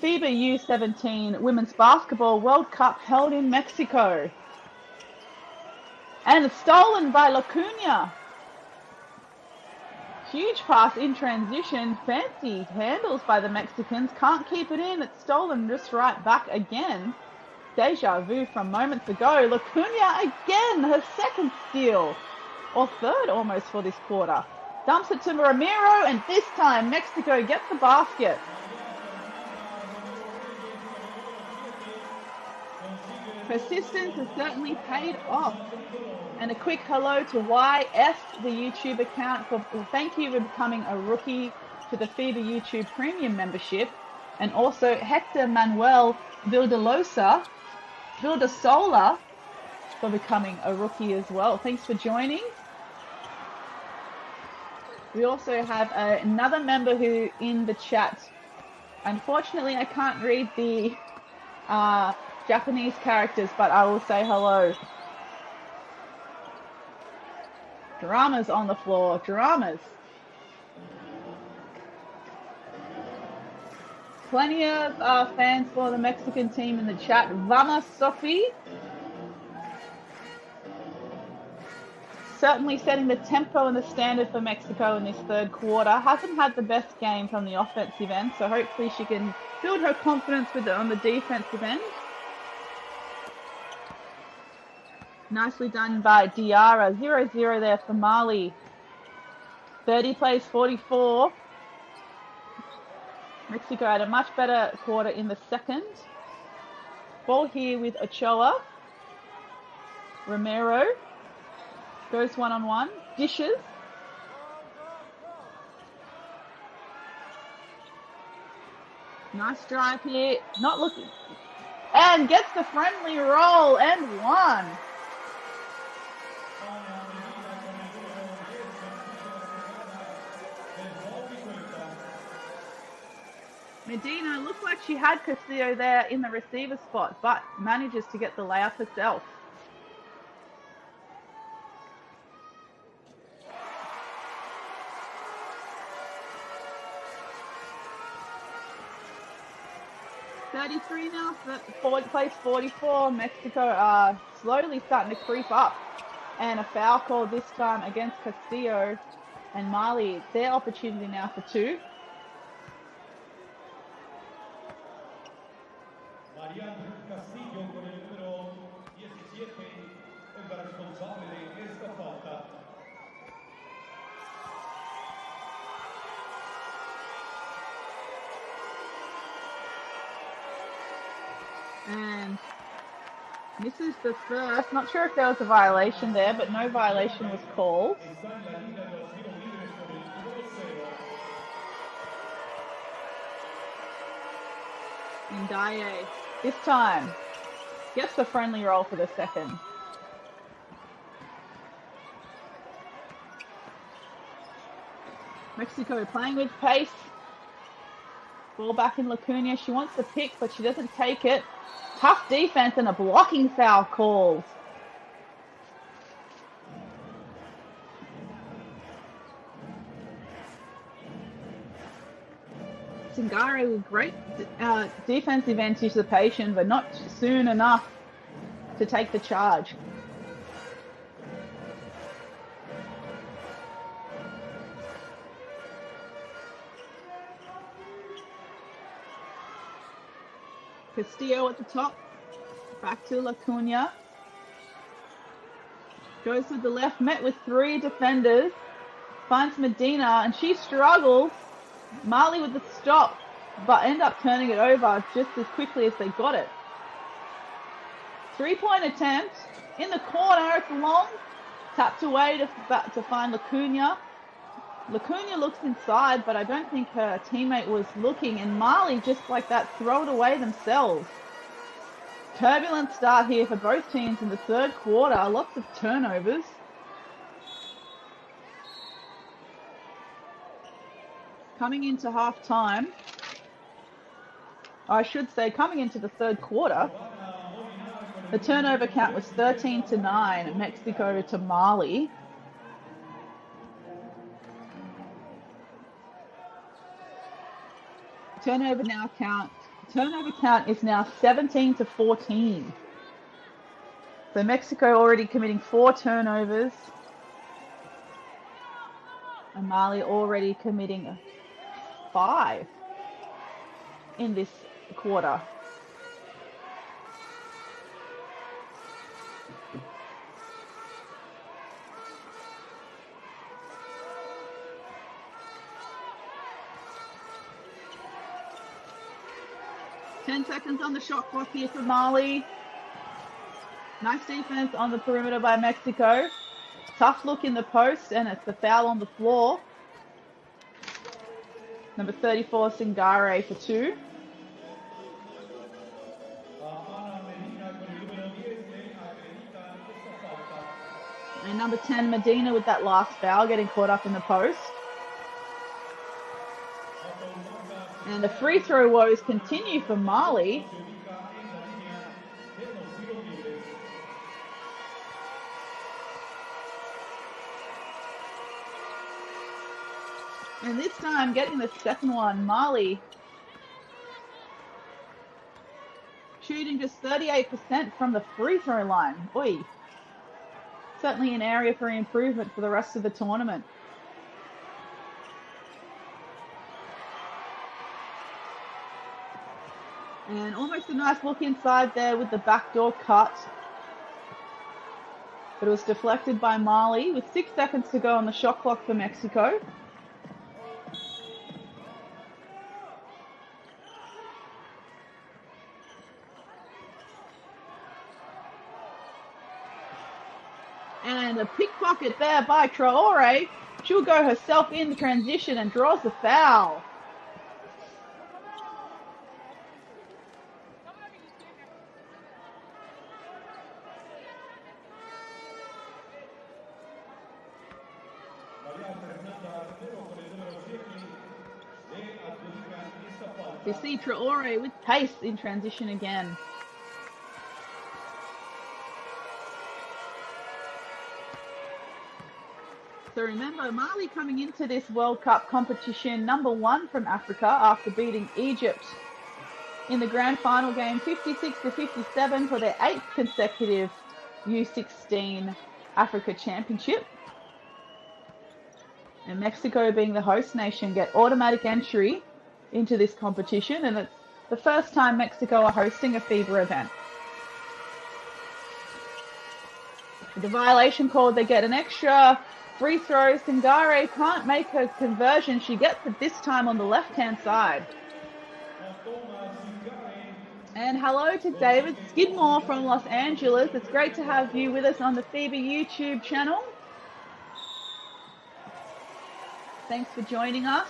FIBA U17 Women's Basketball World Cup held in Mexico. And it's stolen by Acuna. Huge pass in transition. Fancy handles by the Mexicans. Can't keep it in. It's stolen just right back again. Deja vu from moments ago. Acuna again, her second steal. Or third almost for this quarter. Dumps it to Romero, and this time Mexico gets the basket. Persistence has certainly paid off. And a quick hello to YS, the YouTube account, for thank you for becoming a rookie to the FIBA YouTube Premium membership. And also Hector Manuel Vildasola for becoming a rookie as well. Thanks for joining. We also have another member who in the chat. Unfortunately, I can't read the Japanese characters, but I will say hello. Dramas on the floor. Dramas. Plenty of fans for the Mexican team in the chat. Vamos, Sophie. Certainly setting the tempo and the standard for Mexico in this third quarter. Hasn't had the best game from the offensive end, so hopefully she can build her confidence on the defensive end. Nicely done by Diarra. 0-0 there for Mali. 30 plays 44. Mexico had a much better quarter in the second. Ball here with Ochoa. Romero. Goes one-on-one. Dishes. Nice drive here. Not looking. And gets the friendly roll and one. Medina looked like she had Castillo there in the receiver spot, but manages to get the layup herself. $33 now, place 44. Mexico are slowly starting to creep up. And a foul call this time against Castillo and Mali. Their opportunity now for two. Castillo con el número 17 es la responsable de esta falta. And misses the first. Not sure if there was a violation there, but no violation was called. Ndaye, this time, gets the friendly roll for the second. Mexico playing with pace. Ball back in Acuna. She wants the pick, but she doesn't take it. Tough defense and a blocking foul called. Singare with great defensive anticipation, but not soon enough to take the charge. Castillo at the top. Back to Acuna. Goes with the left, met with three defenders. Finds Medina, and she struggles. Mali with the stop, but end up turning it over just as quickly as they got it. 3-point attempt in the corner. It's long. Tapped away to find Lacuna. Lacuna looks inside, but I don't think her teammate was looking, and Mali just like that throw it away themselves. Turbulent start here for both teams in the third quarter. Lots of turnovers. Coming into half time, I should say coming into the third quarter, the turnover count was 13-9, Mexico to Mali. Turnover count is now 17-14. So Mexico already committing 4 turnovers, and Mali already committing 5 in this quarter. Ten seconds on the shot clock here for Mali. Nice defense on the perimeter by Mexico. Tough look in the post, and it's the foul on the floor. Number 34, Singare for 2. And number 10, Medina with that last foul, getting caught up in the post. And the free throw woes continue for Mali. And this time getting the second one, Mali shooting just 38% from the free throw line. Boy, certainly an area for improvement for the rest of the tournament. And almost a nice look inside there with the backdoor cut. But it was deflected by Mali with 6 seconds to go on the shot clock for Mexico. And a pickpocket there by Traore. She'll go herself in the transition and draws the foul. You see Traore with pace in transition again. So remember, Mali coming into this World Cup competition #1 from Africa after beating Egypt in the grand final game 56-57 for their 8th consecutive U16 Africa Championship. And Mexico, being the host nation, get automatic entry into this competition, and it's the first time Mexico are hosting a FIBA event. With the violation called, they get an extra free throw. Singare can't make her conversion. She gets it this time on the left-hand side. And hello to David Skidmore from Los Angeles. It's great to have you with us on the FIBA YouTube channel. Thanks for joining us.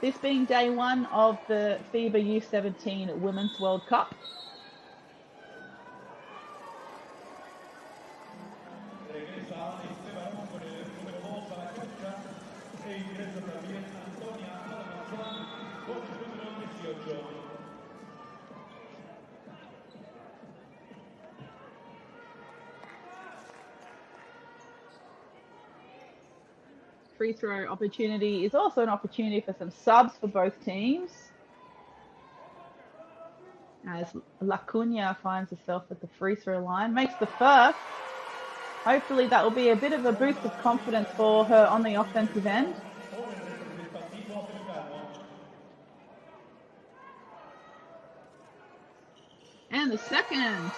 This being day 1 of the FIBA U17 Women's World Cup. Free throw opportunity is also an opportunity for some subs for both teams, as Lacuna finds herself at the free throw line, makes the first. Hopefully that will be a bit of a boost of confidence for her on the offensive end. And the second.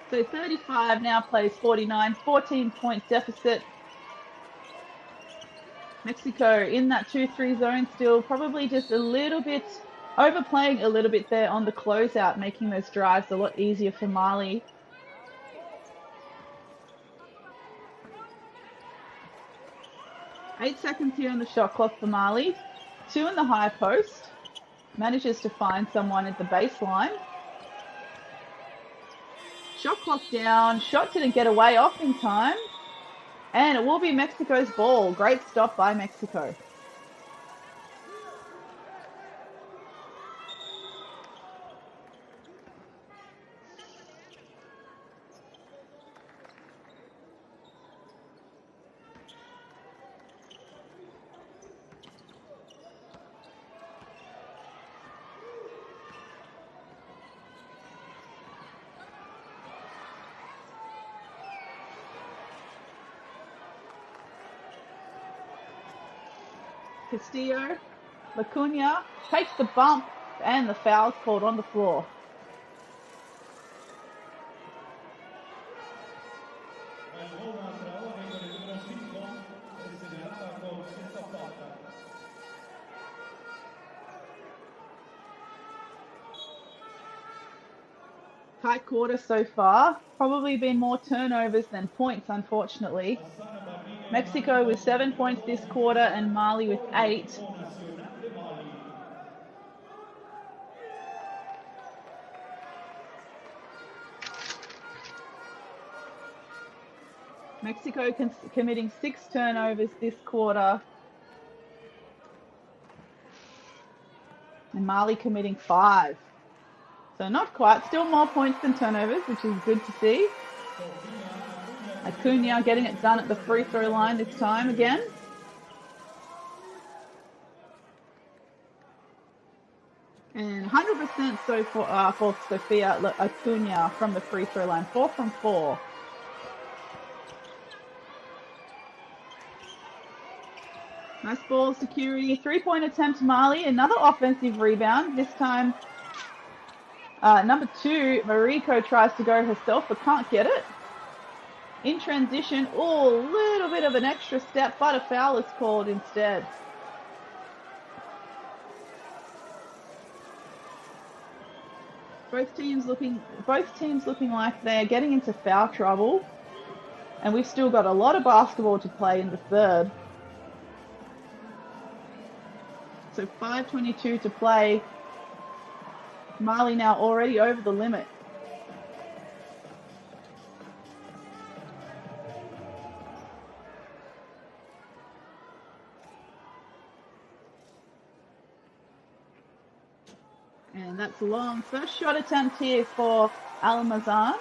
So 35 now plays 49, 14-point deficit. Mexico in that 2-3 zone still, probably just a little bit Overplaying a little bit there on the closeout, making those drives a lot easier for Mali. Eight seconds here on the shot clock for Mali. 2 in the high post. Manages to find someone at the baseline. Shot clock down. Shot didn't get away off in time. And it will be Mexico's ball. Great stop by Mexico. Castillo, Lacuna takes the bump and the foul's called on the floor. Tight quarter so far. Probably been more turnovers than points, unfortunately. Mexico with 7 points this quarter and Mali with 8. Mexico committing 6 turnovers this quarter. And Mali committing 5. So not quite, still more points than turnovers, which is good to see. Acuna getting it done at the free throw line this time again. And 100% so for Sofia Acuna from the free throw line, 4 from 4. Nice ball security, 3-point attempt Mali, another offensive rebound. This time, number 2, Mariko tries to go herself but can't get it. In transition, oh, a little bit of an extra step, but a foul is called instead. Both teams looking like they're getting into foul trouble, and we've still got a lot of basketball to play in the third. So 5:22 to play. Mali now already over the limit. And that's long. First shot attempt here for Almazan.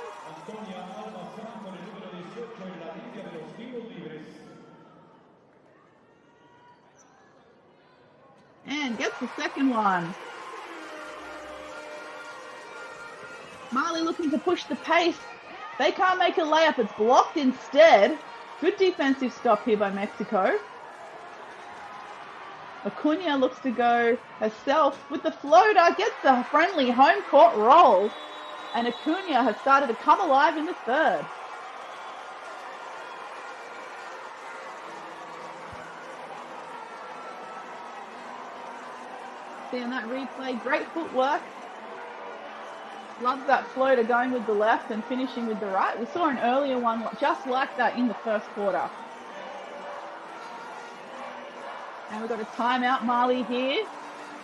And gets the second one. Mali looking to push the pace. They can't make a layup. It's blocked instead. Good defensive stop here by Mexico. Acuna looks to go herself with the floater, gets the friendly home court roll, and Acuna has started to come alive in the third. Seeing that replay, great footwork. Loves that floater going with the left and finishing with the right. We saw an earlier one just like that in the first quarter. And we've got a timeout, Mali here.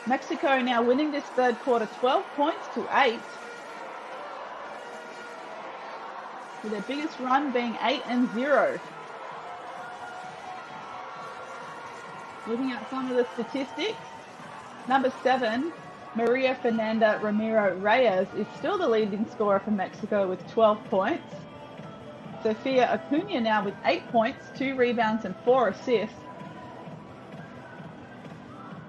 Mexico now winning this third quarter, 12 points to 8. With their biggest run being 8-0. Looking at some of the statistics. Number 7, Maria Fernanda Ramiro Reyes is still the leading scorer for Mexico with 12 points. Sofia Acuna now with 8 points, 2 rebounds and 4 assists.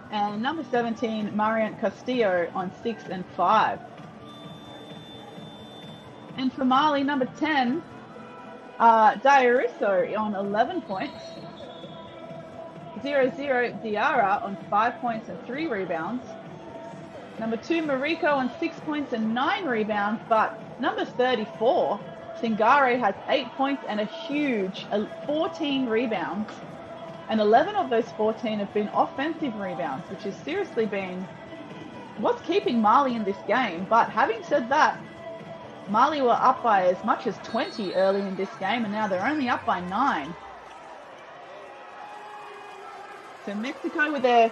And number 17, Marian Castillo on 6 and 5. And for Mali, number 10, Diariso on 11 points. 0-0 Diarra on 5 points and 3 rebounds. Number 2, Mariko on 6 points and 9 rebounds. But number 34, Singare has 8 points and a huge 14 rebounds. And 11 of those 14 have been offensive rebounds, which has seriously been what's keeping Mali in this game. But having said that, Mali were up by as much as 20 early in this game, and now they're only up by 9. So Mexico, with their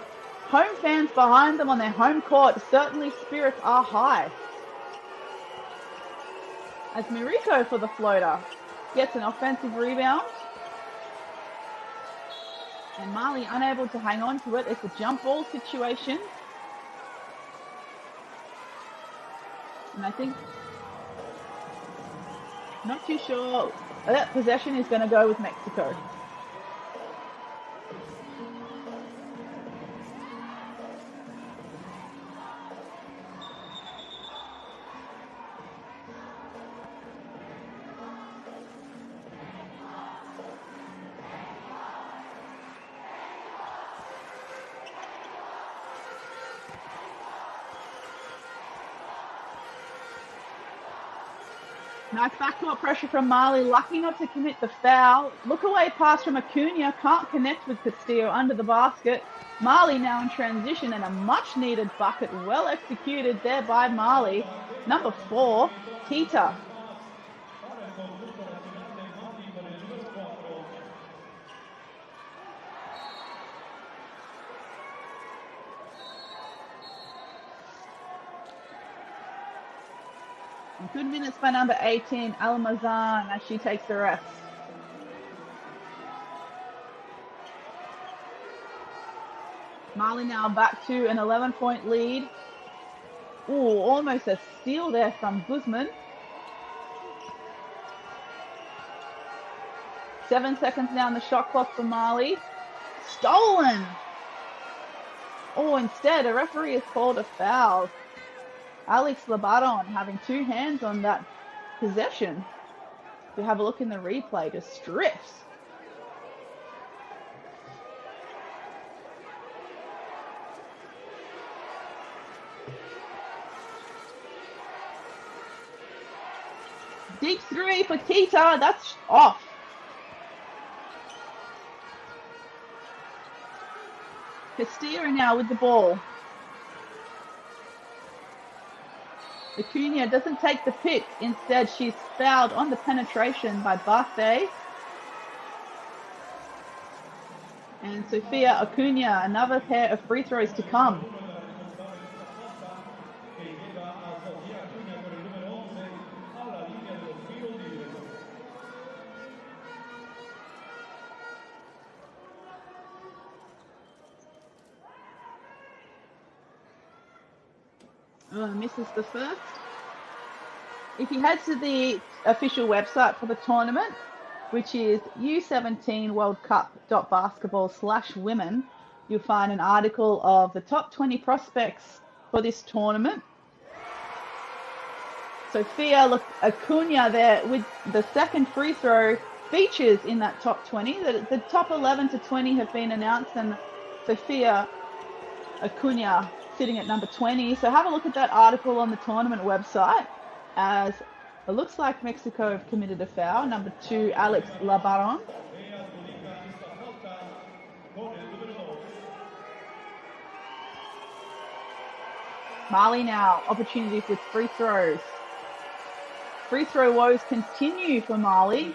home fans behind them on their home court, certainly spirits are high. As Miriko for the floater gets an offensive rebound. And Mali unable to hang on to it. It's a jump ball situation. And I think, not too sure, that possession is going to go with Mexico. Nice backcourt pressure from Mali, lucky not to commit the foul. Look away pass from Acuna, can't connect with Castillo under the basket. Mali now in transition and a much needed bucket, well executed there by Mali. Number 4, Tita. Good minutes by number 18, Almazan, as she takes the rest. Mali now back to an 11-point lead. Ooh, almost a steal there from Guzman. 7 seconds now on the shot clock for Mali. Stolen! Oh, instead, a referee has called a foul. Alex Labaron having 2 hands on that possession. If you have a look in the replay, just strips. Deep 3 for Tita, that's off. Castillo now with the ball. Acuna doesn't take the pick. Instead, she's fouled on the penetration by Barthe. And Sofia Acuna, another pair of free throws to come. Misses the first. If you head to the official website for the tournament, which is u17worldcup.basketball/women, you'll find an article of the top 20 prospects for this tournament. Sofia Acuna there with the second free throw features in that top 20. The top 11 to 20 have been announced, and Sofia Acuna sitting at number 20. So have a look at that article on the tournament website, as it looks like Mexico have committed a foul. Number 2, Alex Labaron. Mali now, opportunities with free throws. Free throw woes continue for Mali.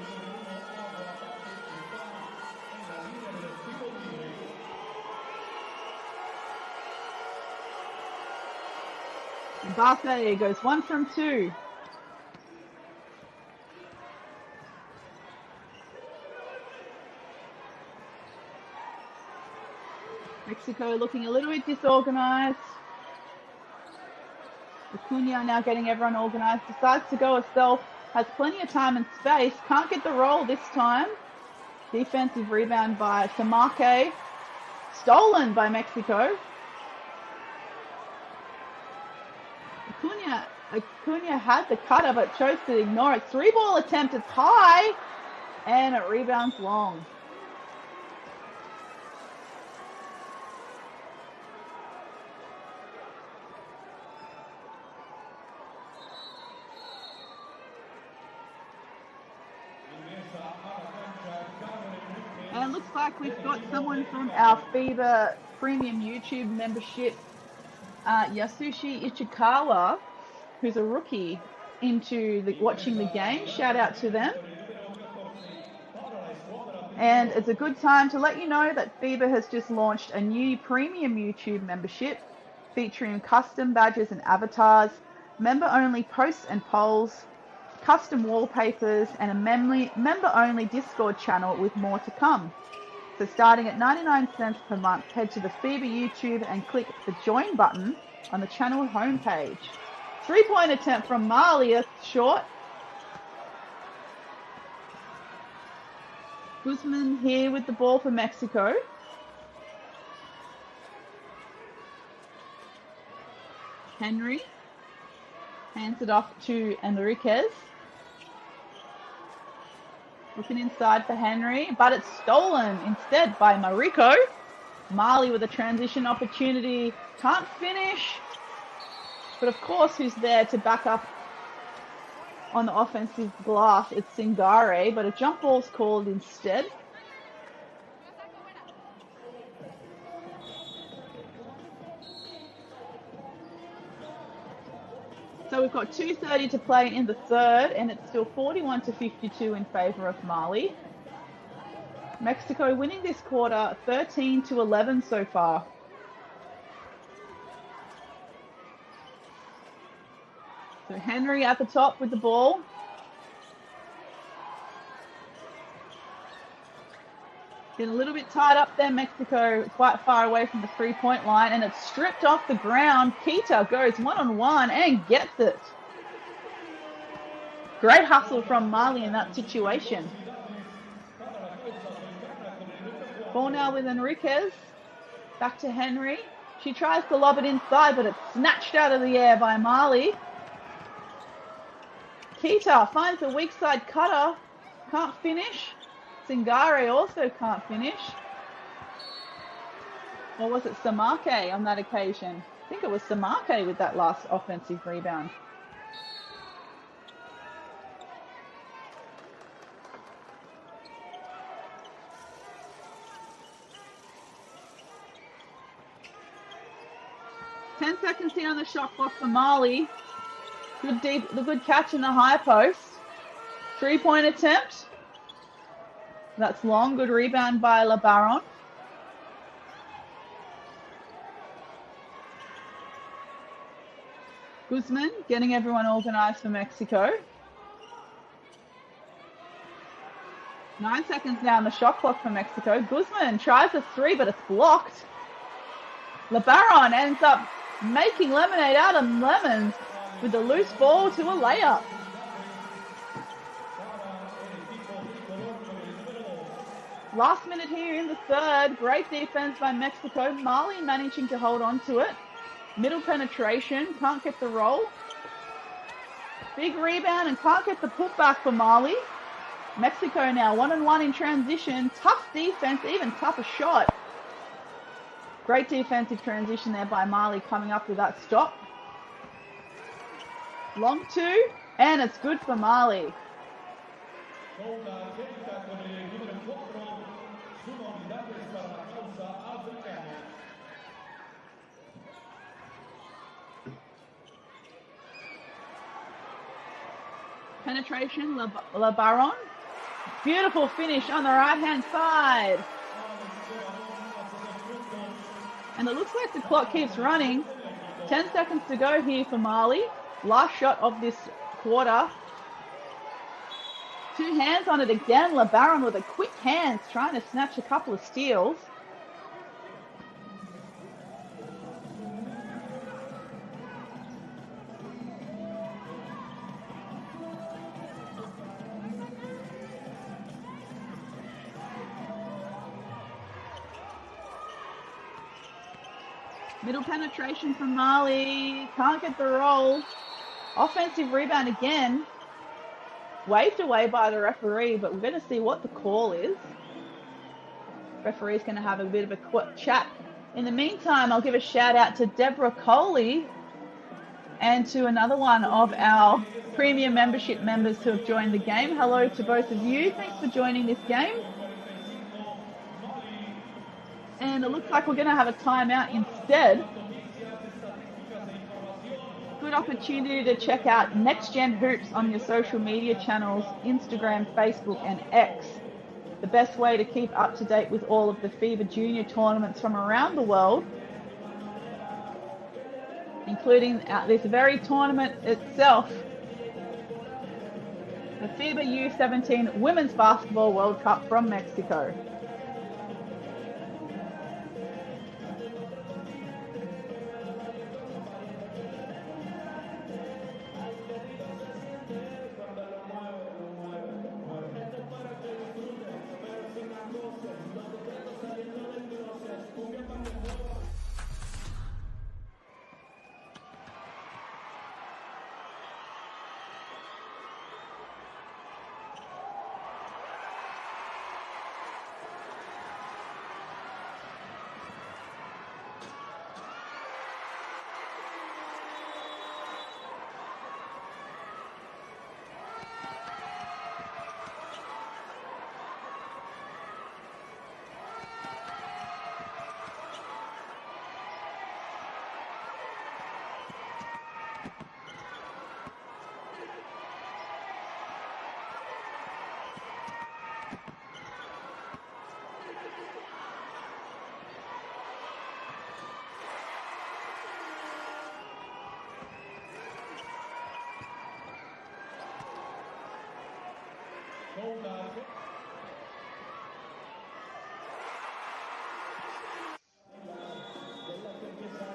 Barthe goes 1 from 2. Mexico looking a little bit disorganized. Acuna now getting everyone organized. Decides to go herself. Has plenty of time and space. Can't get the roll this time. Defensive rebound by Singare. Stolen by Mexico. Acuna had the cutter but chose to ignore it. 3-ball attempt, it's high, and it rebounds long. And it looks like we've got someone from our FIBA Premium YouTube membership Yasushi Ichikawa, who's a rookie, into watching the game. Shout out to them. And it's a good time to let you know that FIBA has just launched a new premium YouTube membership featuring custom badges and avatars, member-only posts and polls, custom wallpapers, and a member-only Discord channel with more to come. So starting at 99 cents per month, head to the FIBA YouTube and click the join button on the channel homepage. 3-point attempt from Mali, a short. Guzman here with the ball for Mexico. Henry hands it off to Enriquez. Looking inside for Henry, but it's stolen instead by Mariko. Mali with a transition opportunity. Can't finish. But of course, who's there to back up on the offensive glass? It's Singare, but a jump ball's called instead. So we've got 2:30 to play in the third, and it's still 41-52 in favour of Mali. Mexico winning this quarter 13-11 so far. So Henry at the top with the ball. Getting a little bit tied up there, Mexico quite far away from the three-point line, and it's stripped off the ground. Kita goes one-on-one and gets it. Great hustle from Mali in that situation. Ball now with Enriquez. Back to Henry. She tries to lob it inside, but it's snatched out of the air by Mali. Kita finds a weak side cutter. Can't finish. Singare also can't finish. Or was it Samake on that occasion? I think it was Samake with that last offensive rebound. Ten seconds here on the shot clock for Mali. The good catch in the high post. 3-point attempt. That's long. Good rebound by LeBaron. Guzman getting everyone organized for Mexico. 9 seconds now on the shot clock for Mexico. Guzman tries a three, but it's blocked. LeBaron ends up making lemonade out of lemons with a loose ball to a layup. Last minute here in the third. Great defense by Mexico. Mali managing to hold on to it. Middle penetration. Can't get the roll. Big rebound and can't get the putback for Mali. Mexico now 1-on-1 in transition. Tough defense, even tougher shot. Great defensive transition there by Mali coming up with that stop. Long two, and it's good for Mali. Penetration, LeBaron. Beautiful finish on the right-hand side. And it looks like the clock keeps running. 10 seconds to go here for Mali. Last shot of this quarter. Two hands on it again. LeBaron with a quick hands trying to snatch a couple of steals. Middle penetration from Mali. Can't get the roll. Offensive rebound again. Waved away by the referee, but we're going to see what the call is. Referee's going to have a bit of a quick chat. In the meantime, I'll give a shout out to Deborah Coley and to another one of our premium membership members who have joined the game. Hello to both of you. Thanks for joining this game. And it looks like we're going to have a timeout instead. good opportunity to check out Next Gen Hoops on your social media channels, Instagram, Facebook, and X. The best way to keep up to date with all of the FIBA Junior tournaments from around the world, including this very tournament itself, the FIBA U17 Women's Basketball World Cup from Mexico.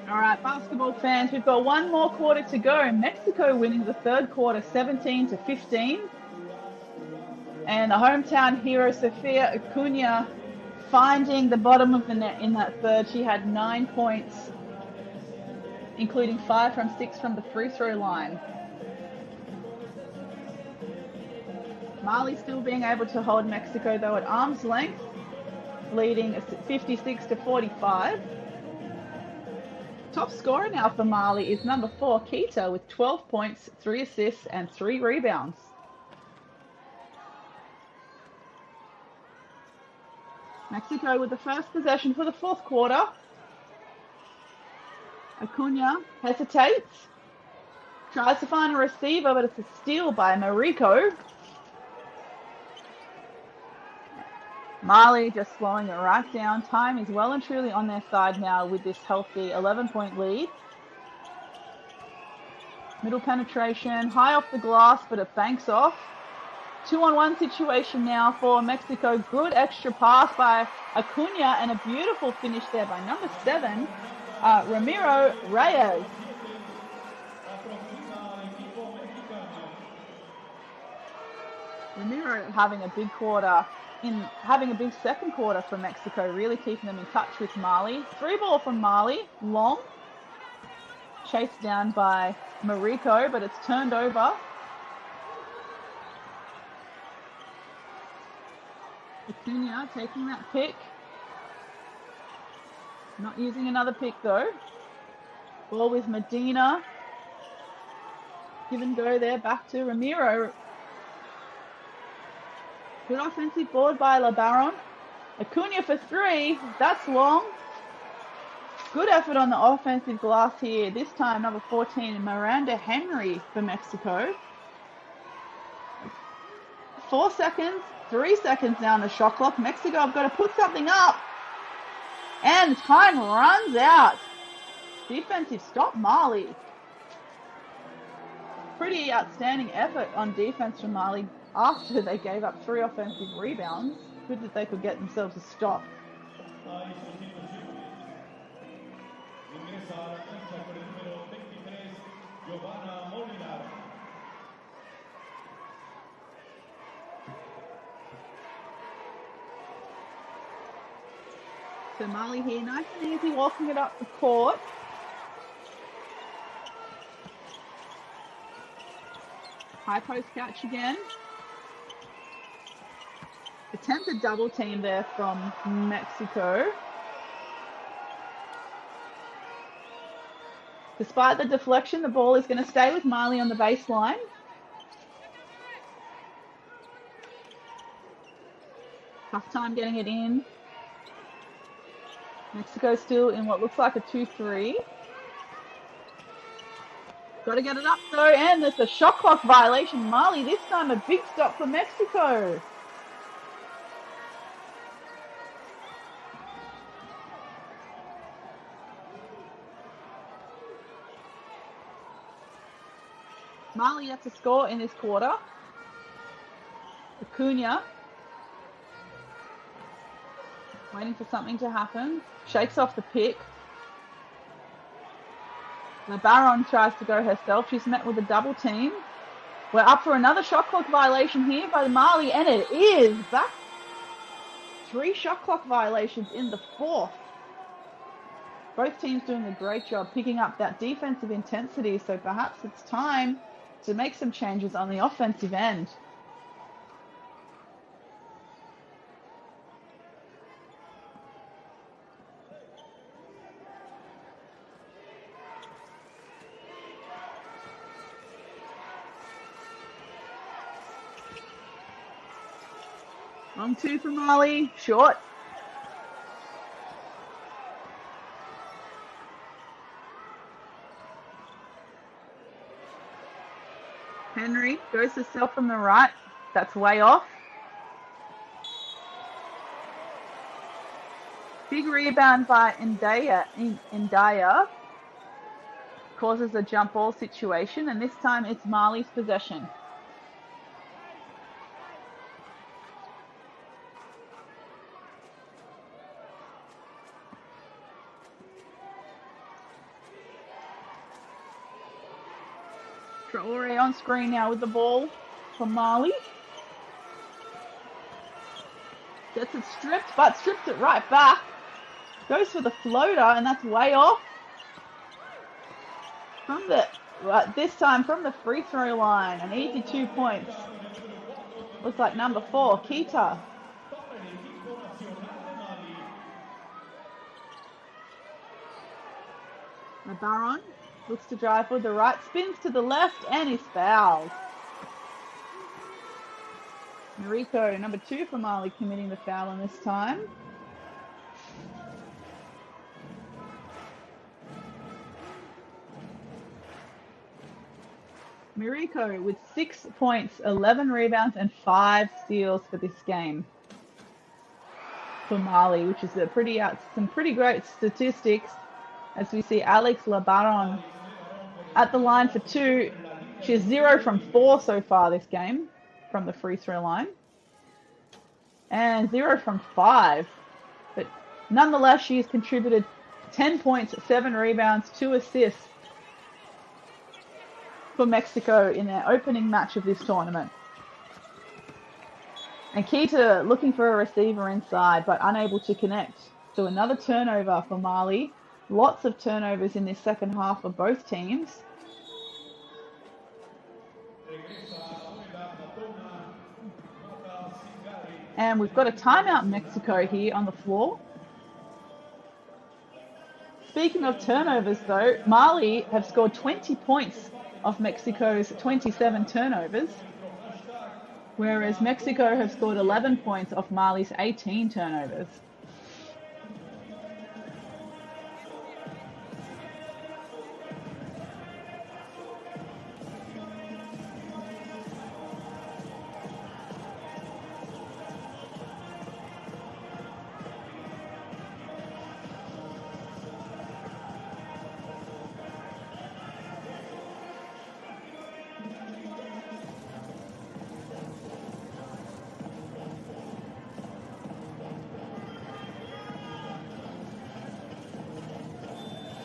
All right, basketball fans, we've got one more quarter to go. Mexico winning the third quarter 17-15. And the hometown hero, Sofia Acuna, finding the bottom of the net in that third. She had 9 points, including 5 from 6 from the free throw line. Mali still being able to hold Mexico, though, at arm's length, leading 56-45. Top scorer now for Mali is number 4, Kita, with 12 points, 3 assists, and 3 rebounds. Mexico with the first possession for the fourth quarter. Acuna hesitates, tries to find a receiver, but it's a steal by Mariko. Mali just slowing it right down. Time is well and truly on their side now with this healthy 11-point lead. Middle penetration, high off the glass, but it banks off. 2-on-1 situation now for Mexico. Good extra pass by Acuna and a beautiful finish there by number 7, Ramiro Reyes. Ramiro having a big quarter, having a big second quarter for Mexico, really keeping them in touch with Mali. 3-ball from Mali, long. Chased down by Mariko, but it's turned over. Acuna taking that pick. Not using another pick though. Ball with Medina. Give and go there, back to Ramiro. Good offensive board by LeBaron. Acuna for 3. That's long. Good effort on the offensive glass here. This time, number 14, Miranda Henry for Mexico. 4 seconds, 3 seconds now on the shot clock. Mexico have got to put something up. And time runs out. Defensive stop, Mali. Pretty outstanding effort on defense from Mali after they gave up 3 offensive rebounds. Good that they could get themselves a stop. So Mali here, nice and easy, walking it up the court. High post catch again. Attempted double team there from Mexico. Despite the deflection, the ball is going to stay with Mali on the baseline. Tough time getting it in. Mexico still in what looks like a 2-3. Got to get it up though, and there's a shot clock violation. Mali, this time a big stop for Mexico. Mali has to score in this quarter. Acuna, waiting for something to happen. Shakes off the pick. The Baron tries to go herself. She's met with a double team. We're up for another shot clock violation here by Mali, and it is back. 3 shot clock violations in the fourth. Both teams doing a great job picking up that defensive intensity, so perhaps it's time to make some changes on the offensive end. Long 2 for Mali, short. Henry goes to self from the right. That's way off. Big rebound by Ndaya causes a jump ball situation, and this time it's Mali's possession. Traore on screen now with the ball for Mali. Gets it stripped, but strips it right back. Goes for the floater, and that's way off. This time from the free throw line, an easy 2 points. Looks like number 4, Kita. The Baron looks to drive with the right, spins to the left, and is fouled. Mariko, number 2 for Mali, committing the foul on this time. Mariko with 6 points, 11 rebounds, and 5 steals for this game for Mali, which is some pretty great statistics. As we see Alex LeBaron at the line for 2. She's 0 from 4 so far this game from the free throw line. And 0 from 5. But nonetheless, she's contributed 10 points, 7 rebounds, 2 assists for Mexico in their opening match of this tournament. And Kita looking for a receiver inside, but unable to connect. So another turnover for Mali. Lots of turnovers in this second half for both teams. And we've got a timeout Mexico here on the floor. Speaking of turnovers though, Mali have scored 20 points off Mexico's 27 turnovers, whereas Mexico have scored 11 points off Mali's 18 turnovers.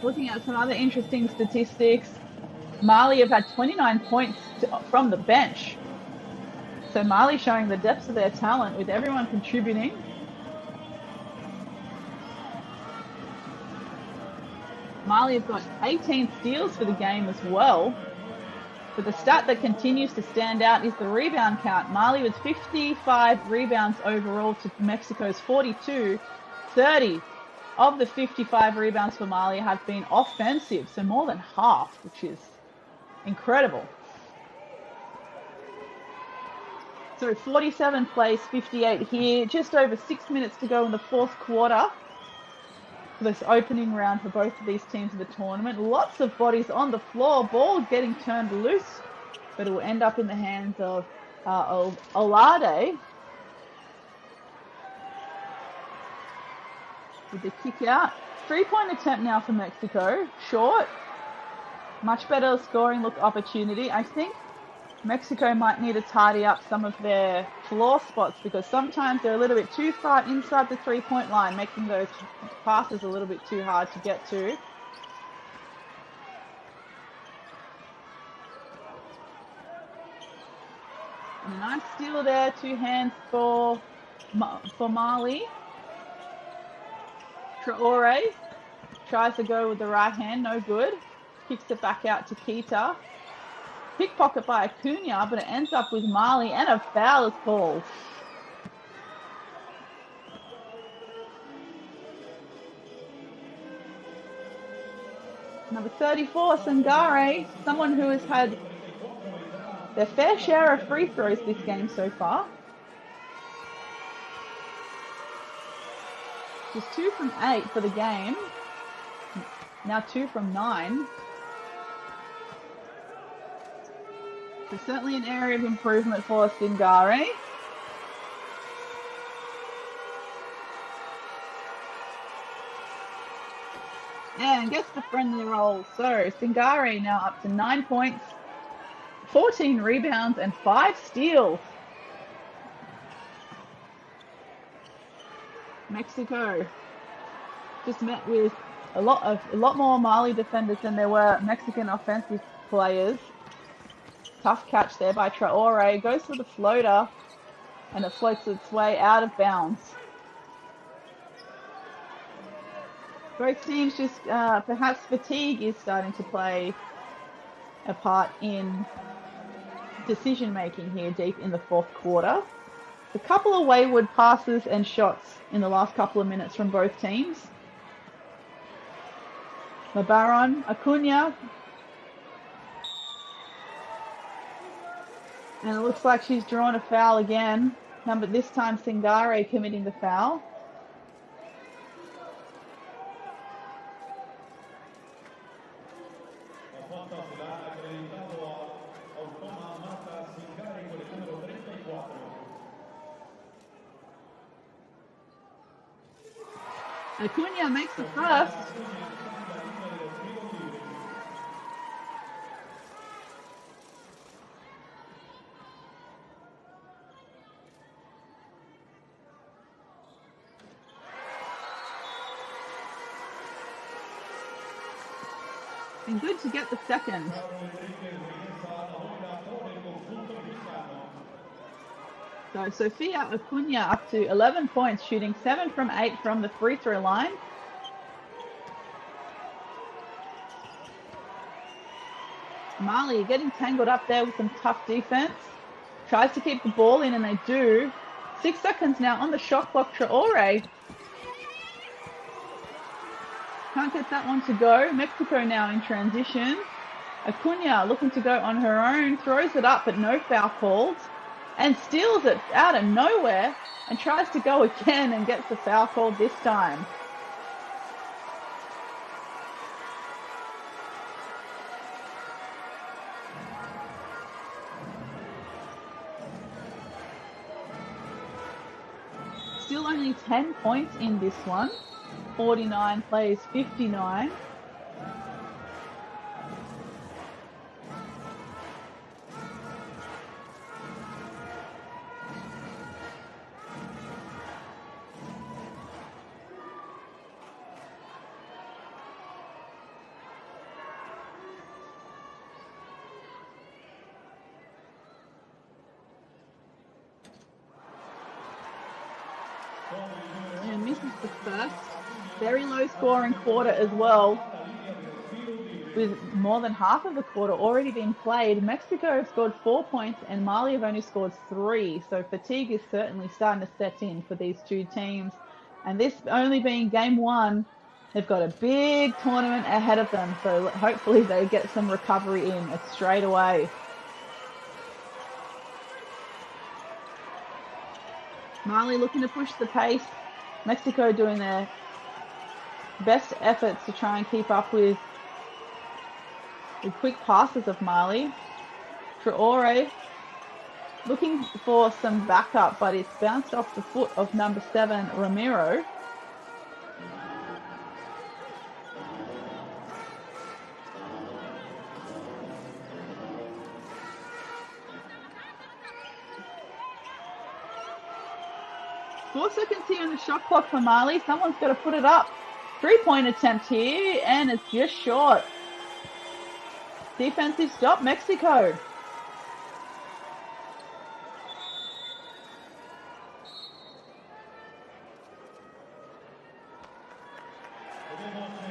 Looking at some other interesting statistics, Mali have had 29 points from the bench. So Mali showing the depths of their talent with everyone contributing. Mali have got 18 steals for the game as well. But the stat that continues to stand out is the rebound count. Mali with 55 rebounds overall to Mexico's 42. 30 of the 55 rebounds for Mali have been offensive, so more than half, which is incredible. So 47 plays, 58 here. Just over 6 minutes to go in the fourth quarter. for this opening round for both of these teams in the tournament. Lots of bodies on the floor, ball getting turned loose, but it will end up in the hands of Olade with the kick out. 3-point attempt now for Mexico, short. Much better scoring look opportunity. I think Mexico might need to tidy up some of their floor spots because sometimes they're a little bit too far inside the 3-point line, making those passes a little bit too hard to get to. And a nice steal there, 2 hands for Mali. Traore tries to go with the right hand, no good. Kicks it back out to Keita. Pickpocket by Acuna, but it ends up with Mali, and a foul is called. Number 34, Singare, someone who has had their fair share of free throws this game so far. Just 2 from 8 for the game. Now 2 from 9. So certainly an area of improvement for Singare. And gets the friendly roll. So Singare now up to 9 points, 14 rebounds, and 5 steals. Mexico just met with a lot more Mali defenders than there were Mexican offensive players. Tough catch there by Traore. Goes for the floater, and it floats its way out of bounds. Both teams just perhaps fatigue is starting to play a part in decision making here deep in the fourth quarter. A couple of wayward passes and shots in the last couple of minutes from both teams. LeBaron, Acuna, and it looks like she's drawn a foul again. This time Singare committing the foul. Acuna makes the first. And good to get the second. So Sofia Acuna up to 11 points, shooting 7 from 8 from the free throw line. Mali getting tangled up there with some tough defense. Tries to keep the ball in, and they do. 6 seconds now on the shot clock. Traore can't get that one to go. Mexico now in transition. Acuna looking to go on her own. Throws it up, but no foul called. And steals it out of nowhere and tries to go again and gets the foul called this time. Still only 10 points in this one. 49 plays 59. And misses the first. Very low scoring quarter as well. With more than half of the quarter already been played, Mexico have scored 4 points and Mali have only scored 3. So fatigue is certainly starting to set in for these two teams. And this only being game 1, they've got a big tournament ahead of them. So hopefully they get some recovery in straight away. Mali looking to push the pace. Mexico doing their best efforts to try and keep up with the quick passes of Mali. Traore looking for some backup, but it's bounced off the foot of number 7, Ramiro. Seconds here in the shot clock for Mali. Someone's got to put it up. 3-point attempt here, and it's just short. Defensive stop, Mexico.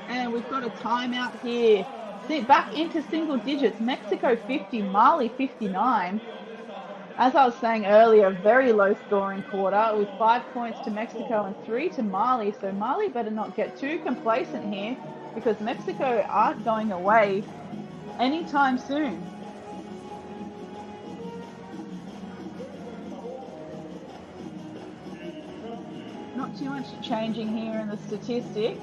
And we've got a timeout here. Back into single digits. Mexico 50, Mali 59. As I was saying earlier, very low scoring quarter with 5 points to Mexico and 3 to Mali. So Mali better not get too complacent here because Mexico aren't going away anytime soon. Not too much changing here in the statistics.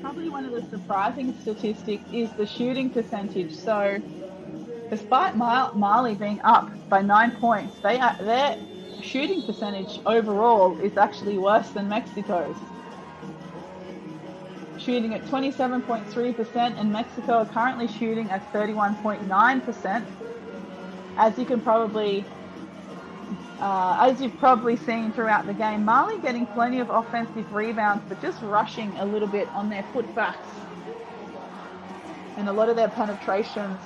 Probably one of the surprising statistics is the shooting percentage. So despite Mali being up by 9 points, their shooting percentage overall is actually worse than Mexico's. Shooting at 27.3%, and Mexico are currently shooting at 31.9%. As you can probably as you've probably seen throughout the game, Mali getting plenty of offensive rebounds, but just rushing a little bit on their putbacks. And a lot of their penetrations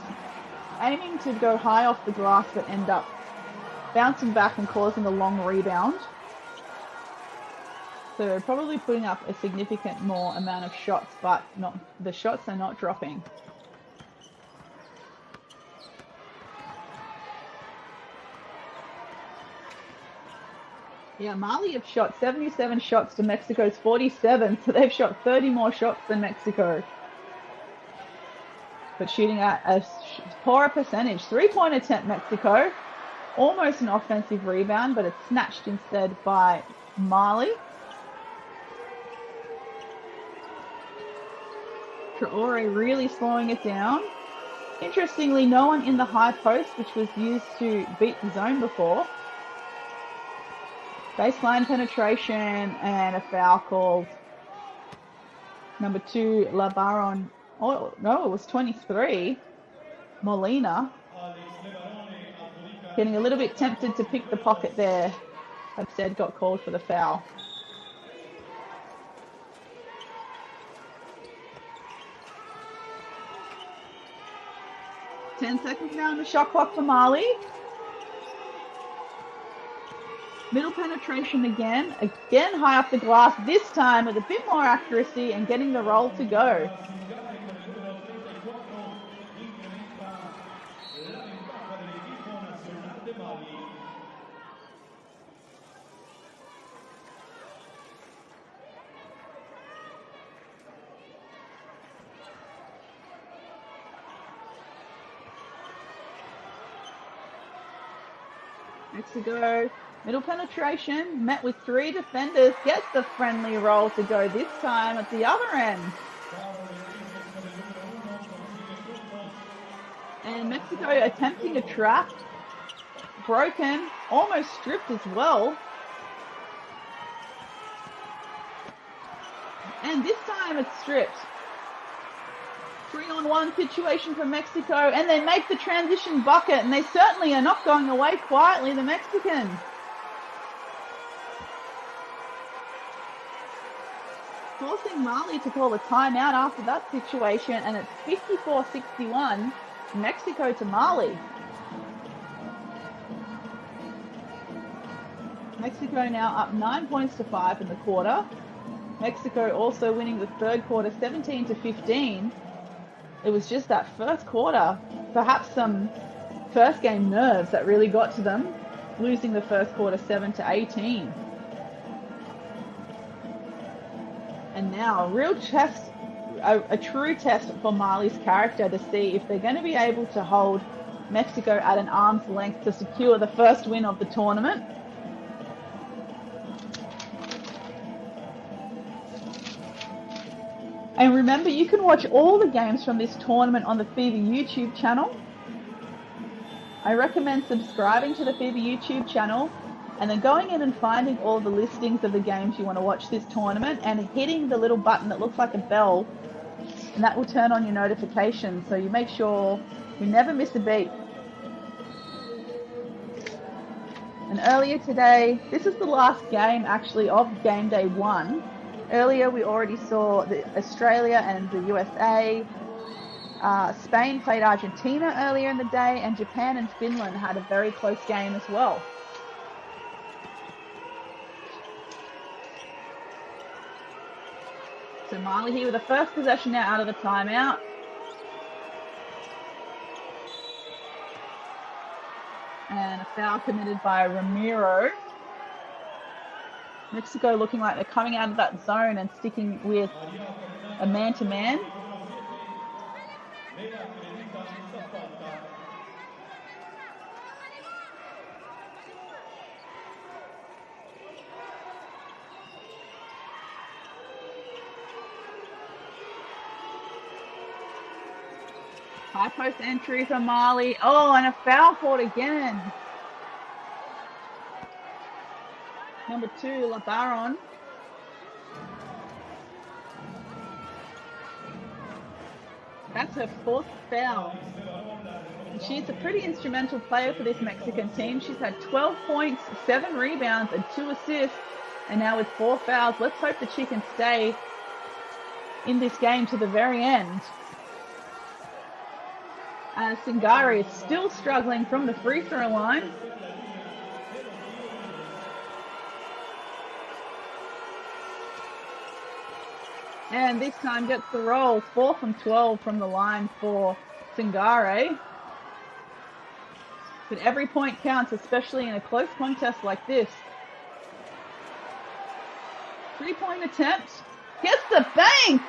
aiming to go high off the glass, but end up bouncing back and causing a long rebound. So they're probably putting up a significant more amount of shots, but the shots are not dropping. Yeah, Mali have shot 77 shots to Mexico's 47, so they've shot 30 more shots than Mexico. But shooting at a poorer percentage. 3-point attempt, Mexico. Almost an offensive rebound, but it's snatched instead by Mali. Traore really slowing it down. Interestingly, no one in the high post, which was used to beat the zone before. Baseline penetration and a foul called. Number 2, La Baron. Oh, no, it was 23. Molina. Getting a little bit tempted to pick the pocket there. Instead got called for the foul. Ten seconds now on the shot clock for Mali. Middle penetration again high up the glass, this time with a bit more accuracy and getting the roll to go. Mexico. Middle penetration, met with 3 defenders, gets the friendly roll to go this time at the other end. And Mexico attempting a trap, broken, almost stripped as well. And this time it's stripped. 3-on-1 situation for Mexico, and they make the transition bucket, and they certainly are not going away quietly, the Mexicans. Forcing Mali to call a timeout after that situation, and it's 54-61, Mexico to Mali. Mexico now up 9 points to 5 in the quarter. Mexico also winning the third quarter 17-15. It was just that first quarter, perhaps some first game nerves that really got to them, losing the first quarter 7-18. And now a real test a true test for Mali's character to see if they're going to be able to hold Mexico at an arm's length to secure the first win of the tournament. And remember, you can watch all the games from this tournament on the FIBA YouTube channel. I recommend subscribing to the FIBA YouTube channel and then going in and finding all the listings of the games you want to watch this tournament and hitting the little button that looks like a bell, and that will turn on your notifications so you make sure you never miss a beat. And earlier today, this is the last game actually of game day 1. Earlier we already saw Australia and the USA. Spain played Argentina earlier in the day, and Japan and Finland had a very close game as well. So Mali here with the first possession now out of the timeout. And a foul committed by Ramiro. Mexico looking like they're coming out of that zone and sticking with a man-to-man. High post entry for Mali. Oh, and a foul caught again. Number 2, LeBaron. That's her 4th foul. And she's a pretty instrumental player for this Mexican team. She's had 12 points, 7 rebounds, and 2 assists. And now with 4 fouls, let's hope that she can stay in this game to the very end. Singare is still struggling from the free throw line. And this time gets the roll. 4 from 12 from the line for Singare. But every point counts, especially in a close contest like this. 3-point attempt. Gets the bank!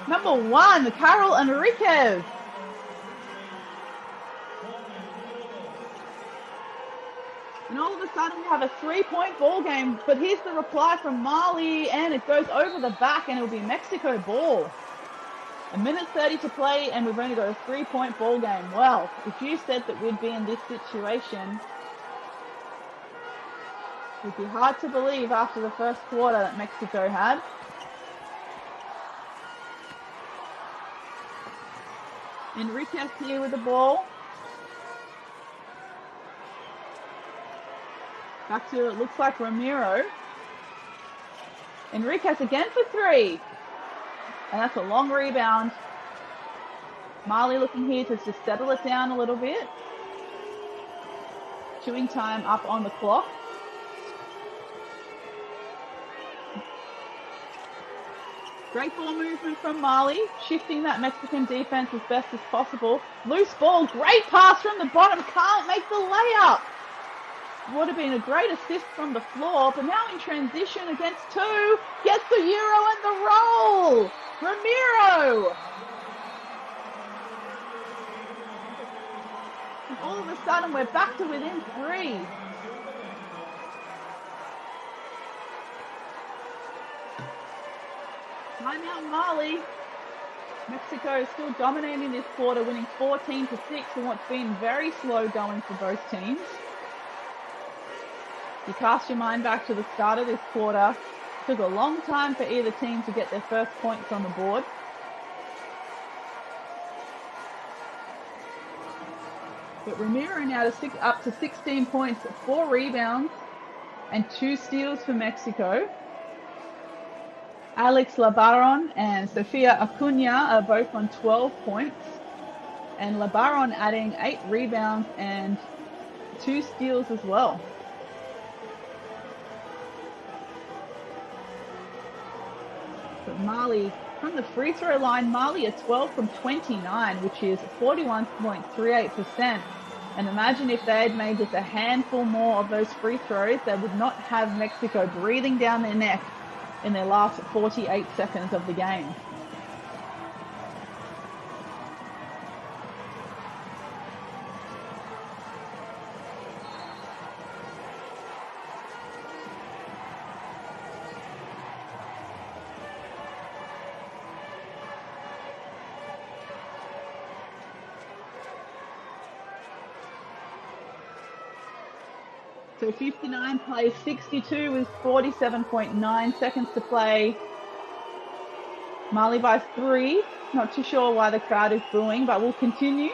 Number 1, Carol Enriquez. And all of a sudden we have a 3-point ball game, but here's the reply from Mali, and it goes over the back, and it'll be Mexico ball. 1:30 to play, and we've only got a 3-point ball game. Well, if you said that we'd be in this situation, it'd be hard to believe after the first quarter that Mexico had. Enriquez here with the ball. Back to, it looks like Ramiro. Enriquez again for 3. And that's a long rebound. Mali looking here to just settle it down a little bit. Chewing time up on the clock. Great ball movement from Mali, shifting that Mexican defense as best as possible. Loose ball, great pass from the bottom, can't make the layup. Would have been a great assist from the floor, but now in transition against 2, gets the Euro and the roll. Ramiro. And all of a sudden we're back to within 3. Timeout Mali. Mexico is still dominating this quarter, winning 14-6 in what's been very slow going for both teams. You cast your mind back to the start of this quarter, it took a long time for either team to get their first points on the board. But Ramiro now up to 16 points, 4 rebounds, and 2 steals for Mexico. Alex LeBaron and Sofia Acuna are both on 12 points, and LeBaron adding 8 rebounds and 2 steals as well. But Mali, from the free throw line, Mali are 12 from 29, which is 41.38%. And imagine if they had made just a handful more of those free throws, they would not have Mexico breathing down their neck in their last 48 seconds of the game. So 59 plays 62 with 47.9 seconds to play. Mali by 3. Not too sure why the crowd is booing, but we'll continue.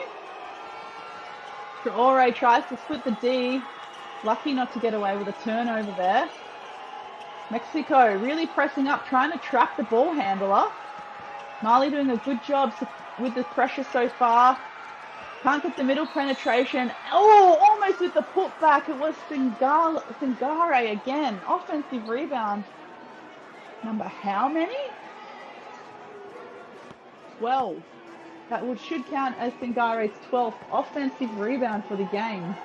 Traore tries to split the D. Lucky not to get away with a turnover there. Mexico really pressing up, trying to trap the ball handler. Mali doing a good job with the pressure so far. Can't get the middle penetration. Oh, almost with the putback. It was Singare again. Offensive rebound. Number how many? 12. That should count as Singare's 12th offensive rebound for the game.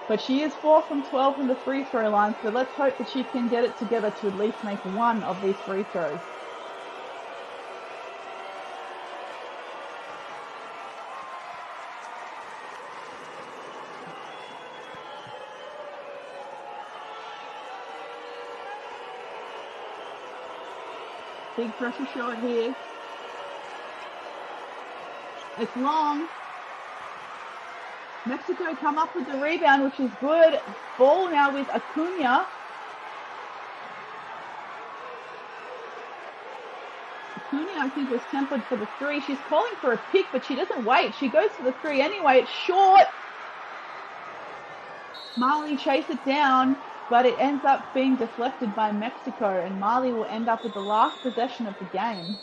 But she is 4 from 12 from the free throw line, so let's hope that she can get it together to at least make one of these free throws. Big pressure shot here. It's long. Mexico come up with the rebound, which is good. Ball now with Acuna. Acuna, I think, was tempered for the 3. She's calling for a pick, but she doesn't wait. She goes for the 3 anyway. It's short. Mali chase it down, but it ends up being deflected by Mexico, and Mali will end up with the last possession of the game.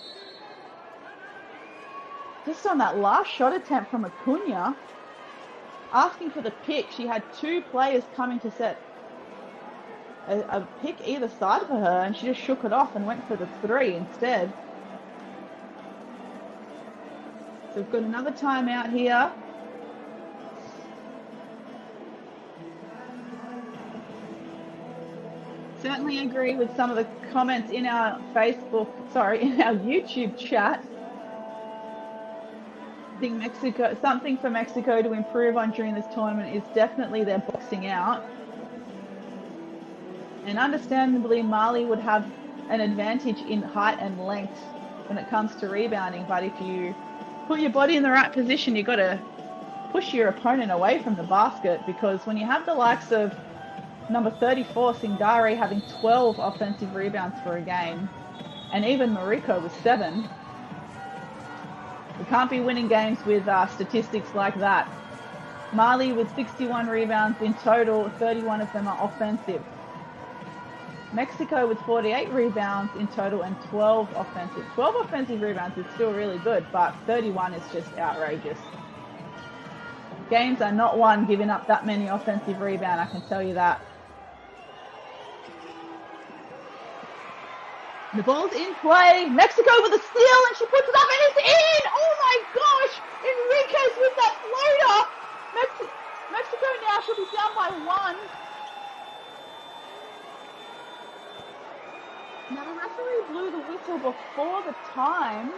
Just on that last shot attempt from Acuna, asking for the pick, she had 2 players coming to set a pick either side for her, and she just shook it off and went for the 3 instead. So we've got another timeout here. Certainly agree with some of the comments in our in our YouTube chat. I think something for Mexico to improve on during this tournament is definitely their boxing out. And understandably, Mali would have an advantage in height and length when it comes to rebounding, but if you put your body in the right position, you've got to push your opponent away from the basket, because when you have the likes of number 34, Singare, having 12 offensive rebounds for a game, and even Mariko with 7, we can't be winning games with statistics like that. Mali with 61 rebounds in total, 31 of them are offensive. Mexico with 48 rebounds in total and 12 offensive. 12 offensive rebounds is still really good, but 31 is just outrageous. Games are not won giving up that many offensive rebounds, I can tell you that. The ball's in play. Mexico with a steal, and she puts it up, and it's in! Oh my gosh! Enriquez with that floater! Mexico now should be down by 1. Now the referee blew the whistle before the time.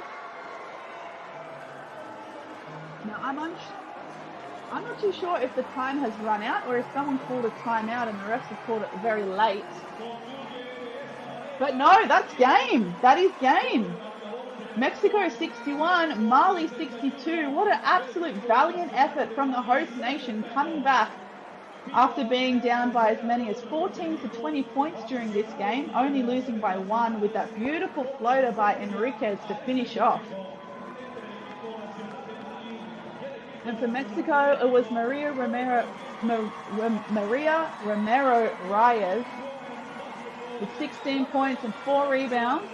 Now I'm not too sure if the time has run out or if someone called a timeout and the refs have called it very late. But no, that's game. That is game. Mexico 61, Mali 62. What an absolute valiant effort from the host nation, coming back after being down by as many as 14 to 20 points during this game, only losing by 1 with that beautiful floater by Enriquez to finish off. And for Mexico, it was Maria Romero Reyes with 16 points and 4 rebounds,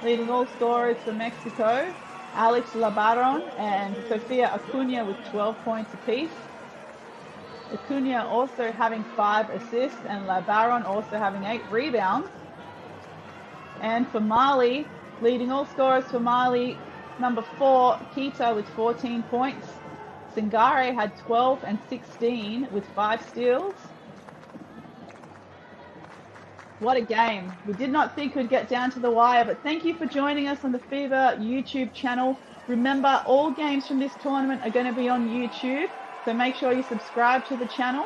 leading all scorers for Mexico. Alex Labaron and Sofia Acuna with 12 points apiece. Acuna also having 5 assists and Labaron also having 8 rebounds. And for Mali, leading all scorers for Mali, number 4, Kita with 14 points. Singare had 12 and 16 with 5 steals. What a game. We did not think we'd get down to the wire, but thank you for joining us on the FIBA YouTube channel. Remember, all games from this tournament are going to be on YouTube, so make sure you subscribe to the channel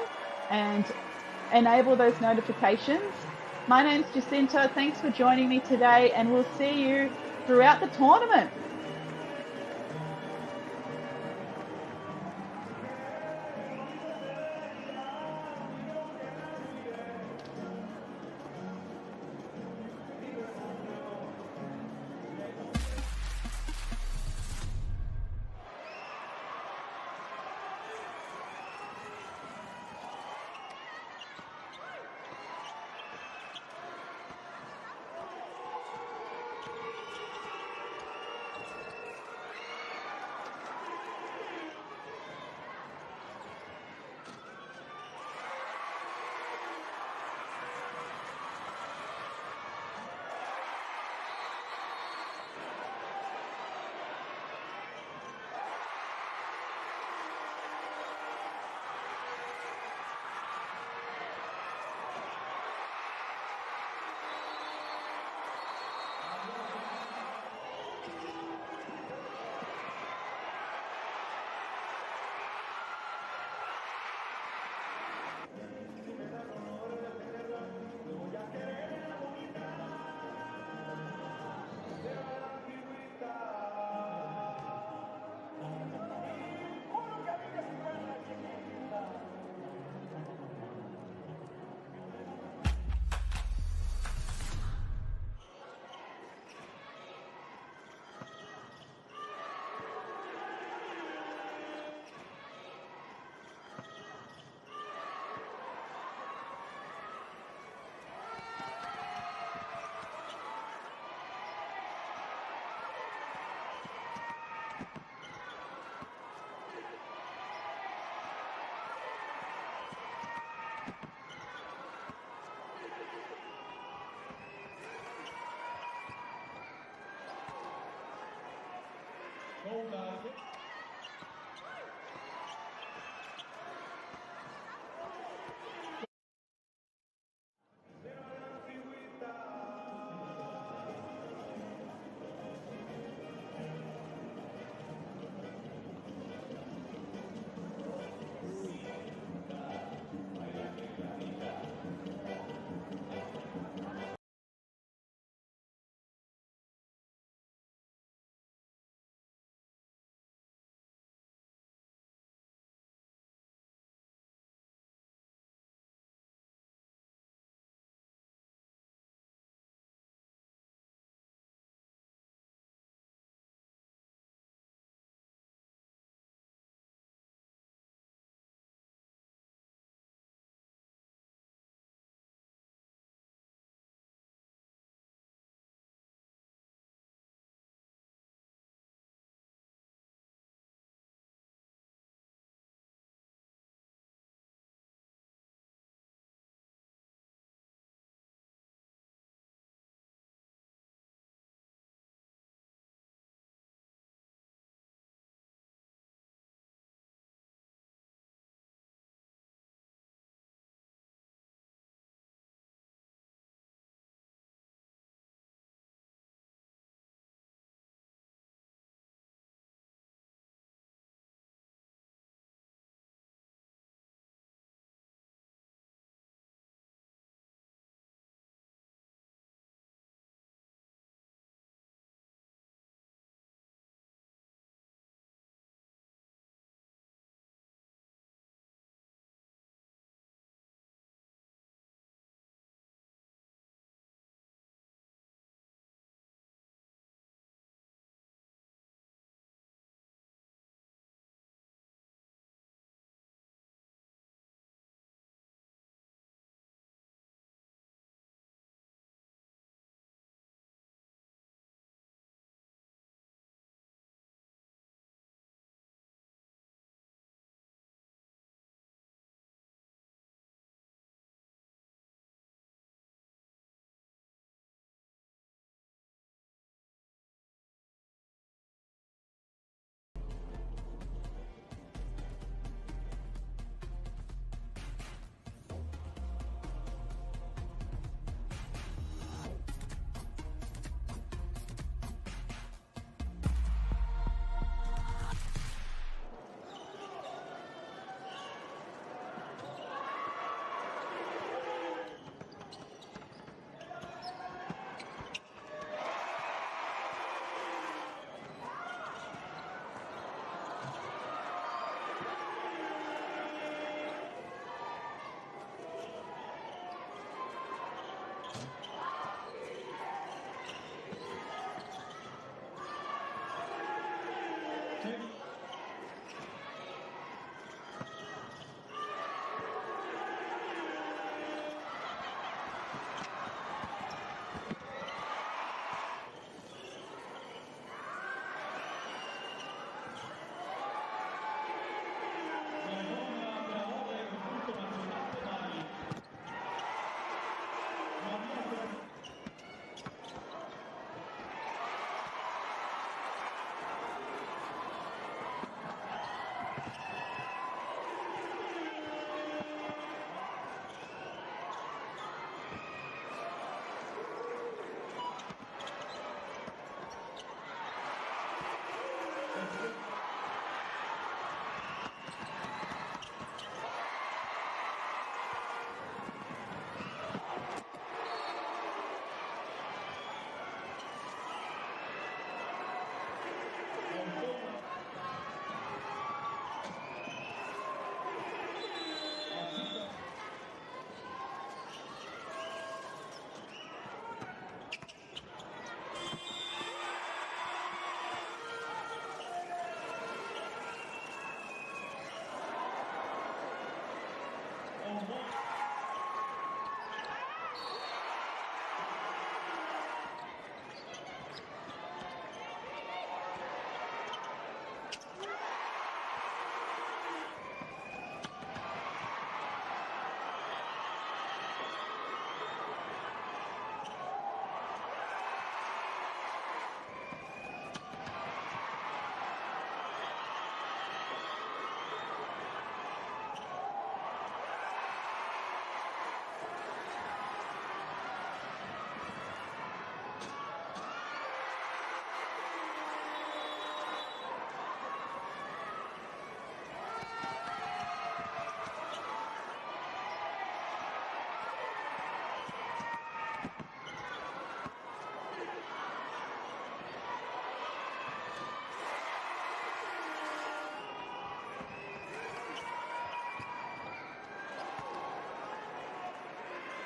and enable those notifications. My name's Jacinta. Thanks for joining me today, and we'll see you throughout the tournament.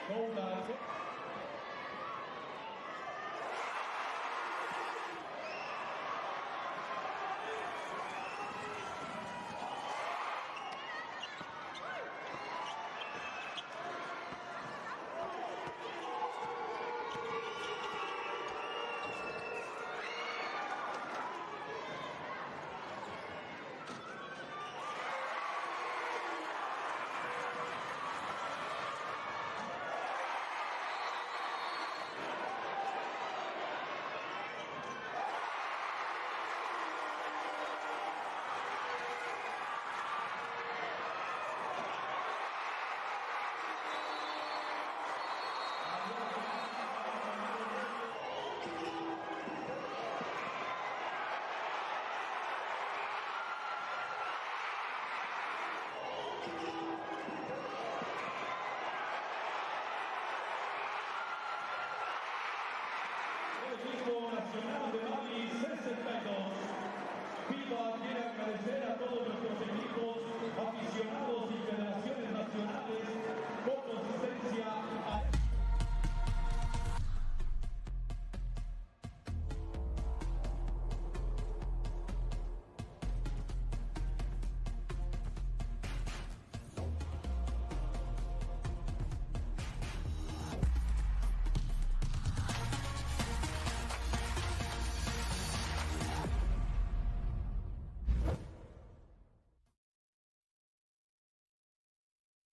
Goal dive.